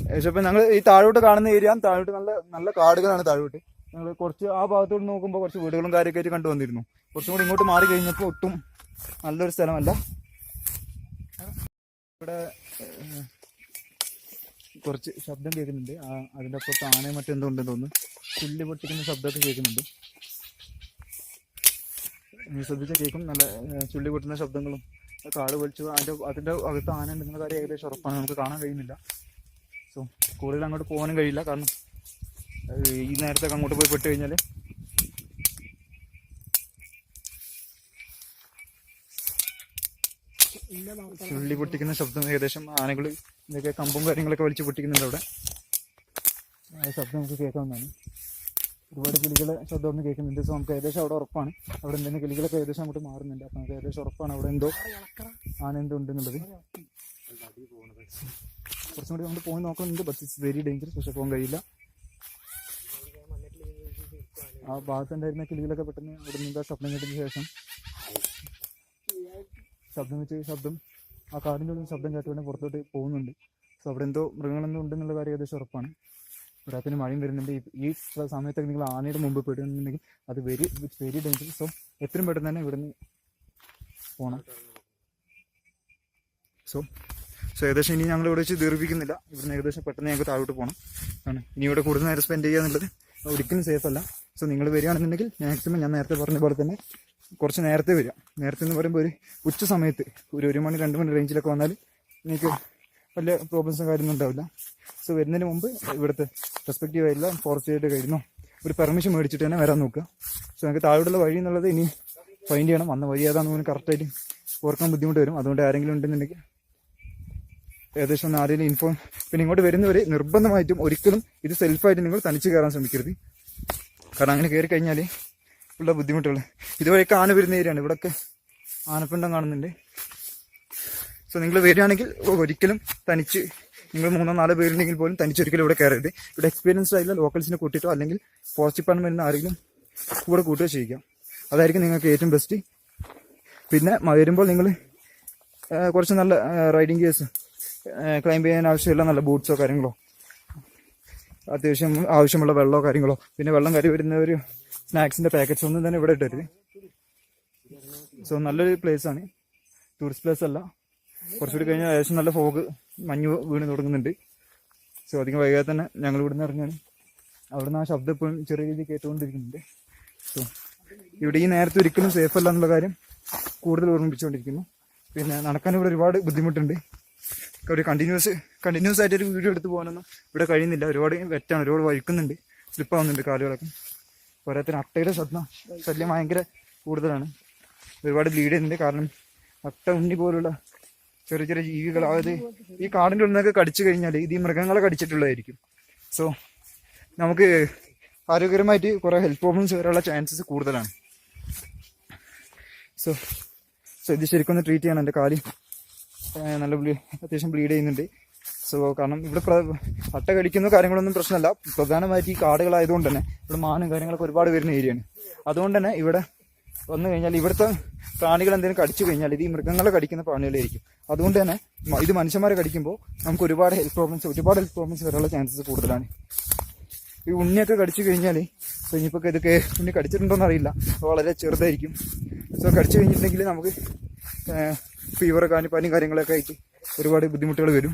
ഏകദേശം ഇപ്പം ഞങ്ങൾ ഈ താഴോട്ട് കാണുന്ന ഏരിയ, താഴോട്ട് നല്ല നല്ല കാടുകളാണ് താഴോട്ട്. ഞങ്ങൾ കുറച്ച് ആ ഭാഗത്തോട്ട് നോക്കുമ്പോൾ കുറച്ച് വീടുകളും കാര്യമൊക്കെ ആയിട്ട് കണ്ടുവന്നിരുന്നു. കുറച്ചും കൂടി ഇങ്ങോട്ട് മാറി കഴിഞ്ഞപ്പോൾ ഒട്ടും നല്ലൊരു സ്ഥലമല്ല. ഇവിടെ കുറച്ച് ശബ്ദം കേൾക്കുന്നുണ്ട്. അതിൻ്റെ അപ്പുറത്ത് ആനയും മറ്റെന്തോ ഉണ്ടെന്ന് തോന്നുന്നു. പുല്ല് പൊട്ടിക്കുന്ന ശബ്ദമൊക്കെ കേൾക്കുന്നുണ്ട്. ശ്രദ്ധിച്ചാൽ കേൾക്കും. നല്ല ചുള്ളി പൊട്ടുന്ന ശബ്ദങ്ങളും കാട് വലിച്ചു അതിൻ്റെ അകത്ത് ആന ഉണ്ടെന്ന കാര്യം ഏകദേശം ഉറപ്പാണ്. നമുക്ക് കാണാൻ കഴിയുന്നില്ല. സോ കൂടുതൽ അങ്ങോട്ട് പോകാനും കഴിയില്ല. കാരണം ഈ നേരത്തൊക്കെ അങ്ങോട്ട് പോയി പെട്ട് കഴിഞ്ഞാൽ ചുള്ളി പൊട്ടിക്കുന്ന ശബ്ദം ഏകദേശം ആനകൾ ഇതൊക്കെ കമ്പും കാര്യങ്ങളൊക്കെ വലിച്ചു പൊട്ടിക്കുന്നുണ്ട് അവിടെ. ആ ശബ്ദം നമുക്ക് കേൾക്കാവുന്നതാണ്. ഒരുപാട് കിളികളെ ശബ്ദം ഒന്ന് കേൾക്കുന്നുണ്ട്. സോ നമുക്ക് ഏകദേശം അവിടെ ഉറപ്പാണ് അവിടെ എന്തെങ്കിലും കിളികളൊക്കെ ഏകദേശം അങ്ങോട്ട് മാറുന്നുണ്ട്. അപ്പം നമുക്ക് ഏകദേശം ഉറപ്പാണ് അവിടെ എന്തോ ആന എന്തോ ഉണ്ടെന്നുള്ളത്. കുറച്ചും കൂടി നമ്മൾ പോയി നോക്കുന്നുണ്ട്. But it's very dangerous. പക്ഷെ പോകാൻ കഴിയില്ല. ആ ഭാഗത്തുണ്ടായിരുന്ന കിളികളൊക്കെ പെട്ടെന്ന് അവിടെ നിന്ന് ശബ്ദം കേട്ടതിന് ശേഷം ശബ്ദം ആ കാടിൻ്റെ ഉള്ളിൽ ശബ്ദം കേട്ടുകൊണ്ട് പുറത്തോട്ട് പോകുന്നുണ്ട്. സോ അവിടെ എന്തോ മൃഗങ്ങളെന്തോ ഉണ്ടെന്നുള്ള കാര്യം ഏകദേശം ഉറപ്പാണ്. ഒരാത്തിന് മഴയും വരുന്നുണ്ട്. ഈ സമയത്തൊക്കെ നിങ്ങൾ ആനയുടെ മുമ്പ് പെടുന്നുണ്ടെങ്കിൽ അത് വെരി ഡേഞ്ചറസ്. സോ എത്രയും പെട്ടെന്ന് തന്നെ ഇവിടുന്ന് പോകണം. സോ ഏകദേശം ഇനി ഞങ്ങൾ ഇവിടെ വെച്ച് ദീർഘിപ്പിക്കുന്നില്ല. ഇവിടുന്ന് ഏകദേശം പെട്ടെന്ന് ഞങ്ങൾക്ക് താഴോട്ട് പോകണം ആണ്. ഇനി ഇവിടെ കൂടുതൽ നേരം സ്പെൻഡ് ചെയ്യുക എന്നുള്ളത് ഒരിക്കലും സേഫ് അല്ല. സോ നിങ്ങൾ വരികയാണെന്നുണ്ടെങ്കിൽ മാക്സിമം ഞാൻ നേരത്തെ പറഞ്ഞ പോലെ തന്നെ കുറച്ച് നേരത്തെ വരിക. നേരത്തെ എന്ന് പറയുമ്പോൾ ഒരു ഉച്ച സമയത്ത് ഒരു 1 മണി 2 മണി റേഞ്ചിലൊക്കെ വന്നാൽ നിങ്ങൾക്ക് വലിയ പ്രോബ്ലംസും കാര്യമൊന്നും ഉണ്ടാവില്ല. സോ വരുന്നതിന് മുമ്പ് ഇവിടുത്തെ റെസ്പെക്റ്റീവ് ആയിട്ടുള്ള ഫോറസ്റ്റ് ആയിട്ട് കഴിഞ്ഞോ ഒരു പെർമിഷൻ മേടിച്ചിട്ട് തന്നെ വരാൻ നോക്കുക. സോ നമുക്ക് താഴോട്ടുള്ള വഴി എന്നുള്ളത് ഇനി ഫൈൻഡ് ചെയ്യണം. വന്ന വഴി ഏതാണെന്ന് നമുക്ക് കറക്റ്റായിട്ട് ഓർക്കാൻ ബുദ്ധിമുട്ട് വരും. അതുകൊണ്ട് ആരെങ്കിലും ഉണ്ടെന്നുണ്ടെങ്കിൽ ഏകദേശം ഒന്ന് ആരെങ്കിലും ഇൻഫോം. പിന്നെ ഇങ്ങോട്ട് വരുന്നവർ നിർബന്ധമായിട്ടും ഒരിക്കലും ഇത് സെൽഫായിട്ട് നിങ്ങൾ തനിച്ച് കയറാൻ ശ്രമിക്കരുത്. കാരണം അങ്ങനെ കയറി കഴിഞ്ഞാൽ ഉള്ള ബുദ്ധിമുട്ടുകൾ. ഇതുവഴിയൊക്കെ ആന വരുന്ന ഏരിയയാണ്. ഇവിടെയൊക്കെ ആനപ്പിണ്ടം കാണുന്നുണ്ട്. സോ നിങ്ങൾ വരികയാണെങ്കിൽ ഒരിക്കലും തനിച്ച്, നിങ്ങൾ 3-4 പേരുണ്ടെങ്കിൽ പോലും തനിച്ചൊരിക്കലും ഇവിടെ കയറരുത്. ഇവിടെ എക്സ്പീരിയൻസ്ഡ് ആയിട്ടുള്ള ലോക്കൽസിനെ കൂട്ടിയിട്ടോ അല്ലെങ്കിൽ ഫോറസ്റ്റ് ഡിപ്പാർട്ട്മെൻറ്റിന് ആരെങ്കിലും കൂടെ കൂട്ടുകയോ ചെയ്യുക. അതായിരിക്കും നിങ്ങൾക്ക് ഏറ്റവും ബെസ്റ്റ്. പിന്നെ വരുമ്പോൾ നിങ്ങൾ കുറച്ച് നല്ല റൈഡിങ് ഗിയേഴ്സ്, ക്ലൈംബ് ചെയ്യാൻ ആവശ്യമുള്ള നല്ല ബൂട്ട്സോ കാര്യങ്ങളോ, അത്യാവശ്യം ആവശ്യമുള്ള വെള്ളമോ കാര്യങ്ങളോ, പിന്നെ വെള്ളം കയറി വരുന്ന ഒരു സ്നാക്സിൻ്റെ പാക്കറ്റ്സ് ഒന്നും തന്നെ ഇവിടെ ഇട്ടരുത്. സോ നല്ലൊരു പ്ലേസാണ്. ടൂറിസ്റ്റ് പ്ലേസ് അല്ല. കുറച്ചുകൂടി കഴിഞ്ഞാൽ ഏകദേശം നല്ല ഫോഗ് മഞ്ഞ് വീണ് തുടങ്ങുന്നുണ്ട്. സോ അധികം വൈകാതെ തന്നെ ഞങ്ങൾ ഇവിടുന്ന് ഇറങ്ങാണ്. അവിടുന്ന് ആ ശബ്ദം ഇപ്പോഴും ചെറിയ രീതിയിൽ കേട്ടുകൊണ്ടിരിക്കുന്നുണ്ട്. സോ ഇവിടെ ഈ നേരത്തെ ഒരിക്കലും സേഫ് അല്ല എന്നുള്ള കാര്യം കൂടുതൽ ഓർമ്മിപ്പിച്ചുകൊണ്ടിരിക്കുന്നു. പിന്നെ നടക്കാൻ ഇവിടെ ഒരുപാട് ബുദ്ധിമുട്ടുണ്ട്. ഒരു കണ്ടിന്യൂസ് ആയിട്ടൊരു വീഡിയോ എടുത്ത് പോകാനൊന്നും ഇവിടെ കഴിയുന്നില്ല. ഒരുപാട് വെറ്റാണ്, ഒരുപാട് വഴുക്കുന്നുണ്ട്, സ്ലിപ്പാവുന്നുണ്ട് കാലുകളൊക്കെ. പോരാത്തിന് അട്ടയുടെ ശല്യം ഭയങ്കര കൂടുതലാണ്. ഒരുപാട് ബ്ലീഡ് ചെയ്യുന്നുണ്ട്. കാരണം അട്ട, ഉണ്ണി പോലുള്ള ചെറിയ ചെറിയ ജീവികൾ, അതായത് ഈ കാടിൻ്റെ ഉള്ളിൽ നിന്നൊക്കെ കടിച്ചു കഴിഞ്ഞാൽ ഇത് ഈ മൃഗങ്ങളെ കടിച്ചിട്ടുള്ളതായിരിക്കും. സോ നമുക്ക് ആരോഗ്യപരമായിട്ട് കുറേ ഹെൽത്ത് പ്രോബ്ലംസ് വരാനുള്ള ചാൻസസ് കൂടുതലാണ്. സോ ഇത് ശരിക്കും ഒന്ന് ട്രീറ്റ് ചെയ്യണം. എൻ്റെ കാല് നല്ല അത്യാവശ്യം ബ്ലീഡ് ചെയ്യുന്നുണ്ട്. സോ കാരണം ഇവിടെ അട്ട കടിക്കുന്ന കാര്യങ്ങളൊന്നും പ്രശ്നമല്ല. പ്രധാനമായിട്ട് ഈ കാടുകളായതുകൊണ്ട് തന്നെ ഇവിടെ മാനും കാര്യങ്ങളൊക്കെ ഒരുപാട് വരുന്ന ഏരിയയാണ്. അതുകൊണ്ട് തന്നെ ഇവിടെ വന്നു കഴിഞ്ഞാൽ ഇവിടുത്തെ പ്രാണികൾ എന്തെങ്കിലും കടിച്ചു കഴിഞ്ഞാൽ ഇത് ഈ മൃഗങ്ങളെ കടിക്കുന്ന പ്രാണികളായിരിക്കും. അതുകൊണ്ട് തന്നെ ഇത് മനുഷ്യന്മാരെ കടിക്കുമ്പോൾ നമുക്ക് ഒരുപാട് ഹെൽത്ത് പ്രോബ്ലംസ് വരാനുള്ള ചാൻസസ് കൂടുതലാണ്. ഈ ഉണ്ണിയൊക്കെ കടിച്ചു കഴിഞ്ഞാൽ ഇനിയിപ്പോൾ ഇതൊക്കെ ഉണ്ണി കടിച്ചിട്ടുണ്ടോയെന്ന് അറിയില്ല, വളരെ ചെറുതായിരിക്കും. സോ കടിച്ചു കഴിഞ്ഞിട്ടുണ്ടെങ്കിൽ നമുക്ക് ഫീവർ, പനി കാര്യങ്ങളൊക്കെ ആയിട്ട് ഒരുപാട് ബുദ്ധിമുട്ടുകൾ വരും.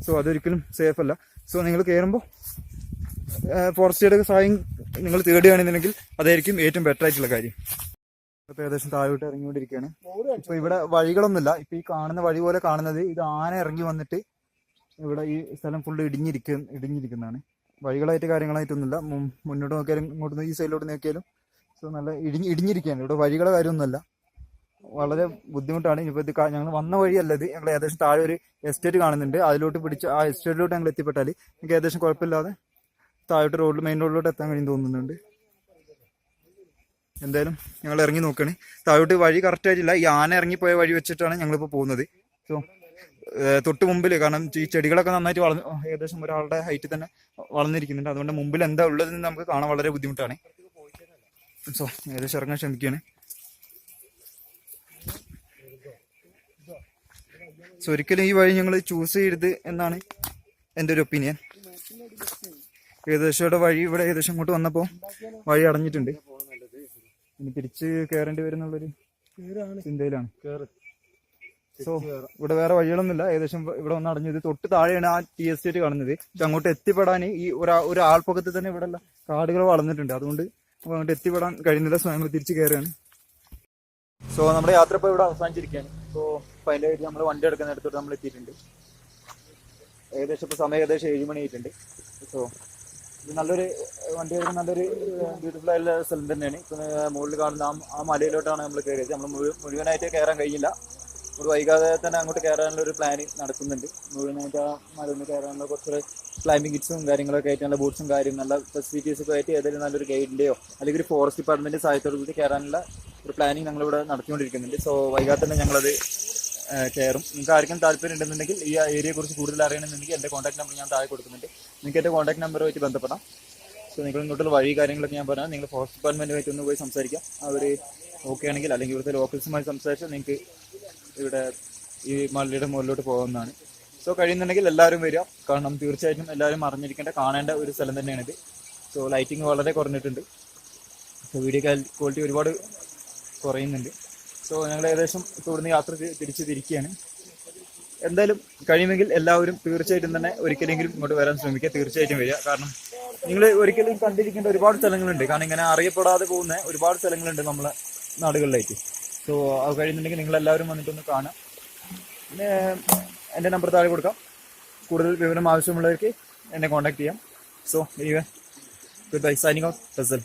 സോ അതൊരിക്കലും സേഫ് അല്ല. സോ നിങ്ങൾ കയറുമ്പോൾ ഫോറസ്റ്റുകളുടെ സഹായം നിങ്ങൾ തേടുകയാണെന്നുണ്ടെങ്കിൽ അതായിരിക്കും ഏറ്റവും ബെറ്റർ ആയിട്ടുള്ള കാര്യം. ഇപ്പോൾ ഏകദേശം താഴോട്ട് ഇറങ്ങിക്കൊണ്ടിരിക്കുകയാണ്. ഇപ്പോൾ ഇവിടെ വഴികളൊന്നുമില്ല. ഇപ്പോൾ ഈ കാണുന്ന വഴി പോലെ കാണുന്നത് ഇത് ആന ഇറങ്ങി വന്നിട്ട് ഇവിടെ ഈ സ്ഥലം ഫുള്ള് ഇടിഞ്ഞിരിക്കുന്നതാണ്. വഴികളായിട്ട് കാര്യങ്ങളായിട്ടൊന്നുമില്ല. മുന്നോട്ട് നോക്കിയാലും ഇങ്ങോട്ട് ഈ സൈഡിലോട്ട് നോക്കിയാലും സോ നല്ല ഇടിഞ്ഞിരിക്കുകയാണ്. ഇവിടെ വഴികളെ കാര്യമൊന്നുമല്ല. വളരെ ബുദ്ധിമുട്ടാണ്. ഇനിയിപ്പോൾ ഇത് ഞങ്ങൾ വന്ന വഴിയല്ലത്. ഞങ്ങൾ ഏകദേശം താഴെ ഒരു എസ്റ്റേറ്റ് കാണുന്നുണ്ട്. അതിലോട്ട് പിടിച്ച് ആ എസ്റ്റേറ്റിലോട്ട് ഞങ്ങൾ എത്തിപ്പെട്ടാൽ എനിക്ക് ഏകദേശം കുഴപ്പമില്ലാതെ താഴോട്ട് മെയിൻ റോഡിലോട്ട് എത്താൻ കഴിയും തോന്നുന്നുണ്ട്. എന്തായാലും ഞങ്ങൾ ഇറങ്ങി നോക്കുകയാണ്. താഴോട്ട് വഴി കറക്റ്റ് ആയിട്ടില്ല, ഈ ആന ഇറങ്ങിപ്പോയ വഴി വെച്ചിട്ടാണ് ഞങ്ങളിപ്പോൾ പോകുന്നത്. സോ തൊട്ട് മുമ്പിൽ, കാരണം ഈ ചെടികളൊക്കെ നന്നായിട്ട് വളർന്ന് ഏകദേശം ഒരാളുടെ ഹൈറ്റ് തന്നെ വളർന്നിരിക്കുന്നുണ്ട്. അതുകൊണ്ട് മുമ്പിൽ എന്താ ഉള്ളതെന്ന് നമുക്ക് കാണാൻ വളരെ ബുദ്ധിമുട്ടാണ്. സോ ഏകദേശം ഇറങ്ങാൻ ശ്രമിക്കുകയാണ്. സോ ഒരിക്കലും ഈ വഴി ഞങ്ങൾ ചൂസ് ചെയ്യരുത് എന്നാണ് എൻ്റെ ഒരു ഒപ്പീനിയൻ. ഏകദേശം ഇവിടെ വഴി, ഇവിടെ ഏകദേശം ഇങ്ങോട്ട് വന്നപ്പോൾ വഴി അടഞ്ഞിട്ടുണ്ട്. ഇനി തിരിച്ച് കയറേണ്ടി വരുന്നുള്ളൊരു ചിന്തയിലാണ്. സോ ഇവിടെ വേറെ വഴികളൊന്നുമില്ല, ഏകദേശം ഇവിടെ വന്ന് അടഞ്ഞത്. തൊട്ട് താഴെയാണ് ആ ടീ എസ്റ്റേറ്റ് കാണുന്നത്. പക്ഷെ അങ്ങോട്ട് എത്തിപ്പെടാൻ ഈ ഒരു ആൾപ്പൊക്കത്തിൽ തന്നെ ഇവിടെ ഉള്ള കാടുകൾ വളർന്നിട്ടുണ്ട്. അതുകൊണ്ട് അങ്ങോട്ട് എത്തിപ്പെടാൻ കഴിയുന്നില്ല. സോ ഞങ്ങൾ തിരിച്ച് കയറുകയാണ്. സോ നമ്മുടെ യാത്ര ഇപ്പോൾ ഇവിടെ അവസാനിച്ചിരിക്കുകയാണ്. സോ ഫൈനലായിട്ട് നമ്മൾ വണ്ടി എടുക്കുന്നിടത്തോട്ട് നമ്മൾ എത്തിയിട്ടുണ്ട്. ഏകദേശം ഇപ്പോൾ സമയം ഏകദേശം 7 മണി ആയിട്ടുണ്ട്. സോ ഇത് നല്ലൊരു വണ്ടി എടുക്കുന്ന നല്ലൊരു ബ്യൂട്ടിഫുൾ ആയിട്ടുള്ള സ്ഥലം തന്നെയാണ്. ഇപ്പം മുകളിൽ കാണുന്ന ആ മലയിലോട്ടാണ് നമ്മൾ കയറിയത്. നമ്മൾ മുഴുവനായിട്ട് കയറാൻ കഴിയില്ല. ഒരു വൈകാതെ തന്നെ അങ്ങോട്ട് കയറാനുള്ള ഒരു പ്ലാൻ നടക്കുന്നുണ്ട്. മുഴുവനായിട്ട് ആ മലയിൽ കയറാനുള്ള കുറച്ച് ക്ലൈംബിംഗ് കിറ്റ്സും കാര്യങ്ങളൊക്കെ ആയിട്ട്, നല്ല ബൂട്ട്സും കാര്യം, നല്ല ഫെസിലിറ്റീസൊക്കെ ആയിട്ട് ഏതെങ്കിലും നല്ലൊരു ഗൈഡിൻ്റെയോ അല്ലെങ്കിൽ ഒരു ഫോറസ്റ്റ് ഡിപ്പാർട്ട്മെൻറ്റ് സഹായത്തോടു കൂടി കയറാനുള്ള ഒരു പ്ലാനിങ് ഞങ്ങളിവിടെ നടത്തിക്കൊണ്ടിരിക്കുന്നുണ്ട്. സോ വൈകാതെ തന്നെ ഞങ്ങളത് കയറും. നിങ്ങൾക്ക് ആർക്കും താല്പര്യം ഉണ്ടെന്നുണ്ടെങ്കിൽ, ഈ ഏരിയയെക്കുറിച്ച് കൂടുതൽ അറിയണമെന്നുണ്ടെങ്കിൽ എൻ്റെ കോൺടാക്ട് നമ്പർ ഞാൻ താഴെ കൊടുക്കുന്നുണ്ട്. നിങ്ങൾക്ക് എൻ്റെ കോൺടാക്ട് നമ്പറുമായിട്ട് ബന്ധപ്പെടാം. സോ നിങ്ങൾ ഇങ്ങോട്ടുള്ള വഴി കാര്യങ്ങളൊക്കെ ഞാൻ പറഞ്ഞാൽ നിങ്ങൾ ഫോറസ്റ്റ് ഡിപ്പാർട്ട്മെൻറ്റുമായിട്ട് ഒന്ന് പോയി സംസാരിക്കാം. അവർ ഓക്കെ ആണെങ്കിൽ, അല്ലെങ്കിൽ ഇവിടുത്തെ ലോക്കൽസുമായി സംസാരിച്ചാൽ നിങ്ങൾക്ക് ഇവിടെ ഈ മലയുടെ മുകളിലോട്ട് പോകുന്നതാണ്. സോ കഴിയുന്നുണ്ടെങ്കിൽ എല്ലാവരും വരിക. കാരണം തീർച്ചയായിട്ടും എല്ലാവരും അറിഞ്ഞിരിക്കേണ്ട, കാണേണ്ട ഒരു സ്ഥലം തന്നെയാണിത്. സോ ലൈറ്റിങ് വളരെ കുറഞ്ഞിട്ടുണ്ട്. സോ വീഡിയോ ക്വാളിറ്റി ഒരുപാട് കുറയുന്നുണ്ട്. സോ ഞങ്ങൾ ഏകദേശം ഇവിടുന്ന് യാത്ര തിരിച്ച് തിരിക്കുകയാണ്. എന്തായാലും കഴിയുമെങ്കിൽ എല്ലാവരും തീർച്ചയായിട്ടും തന്നെ ഒരിക്കലെങ്കിലും ഇങ്ങോട്ട് വരാൻ ശ്രമിക്കുക. തീർച്ചയായിട്ടും വരിക. കാരണം നിങ്ങൾ ഒരിക്കലും കണ്ടിരിക്കേണ്ട ഒരുപാട് സ്ഥലങ്ങളുണ്ട്. കാരണം ഇങ്ങനെ അറിയപ്പെടാതെ പോകുന്ന ഒരുപാട് സ്ഥലങ്ങളുണ്ട് നമ്മളെ നാടുകളിലേക്ക്. സോ അത് കഴിയുന്നുണ്ടെങ്കിൽ നിങ്ങളെല്ലാവരും വന്നിട്ടൊന്ന് കാണാം. പിന്നെ എൻ്റെ നമ്പർ താഴെ കൊടുക്കാം. കൂടുതൽ വിവരം ആവശ്യമുള്ളവർക്ക് എന്നെ കോൺടാക്ട് ചെയ്യാം. So good bye, signing out, Fasal.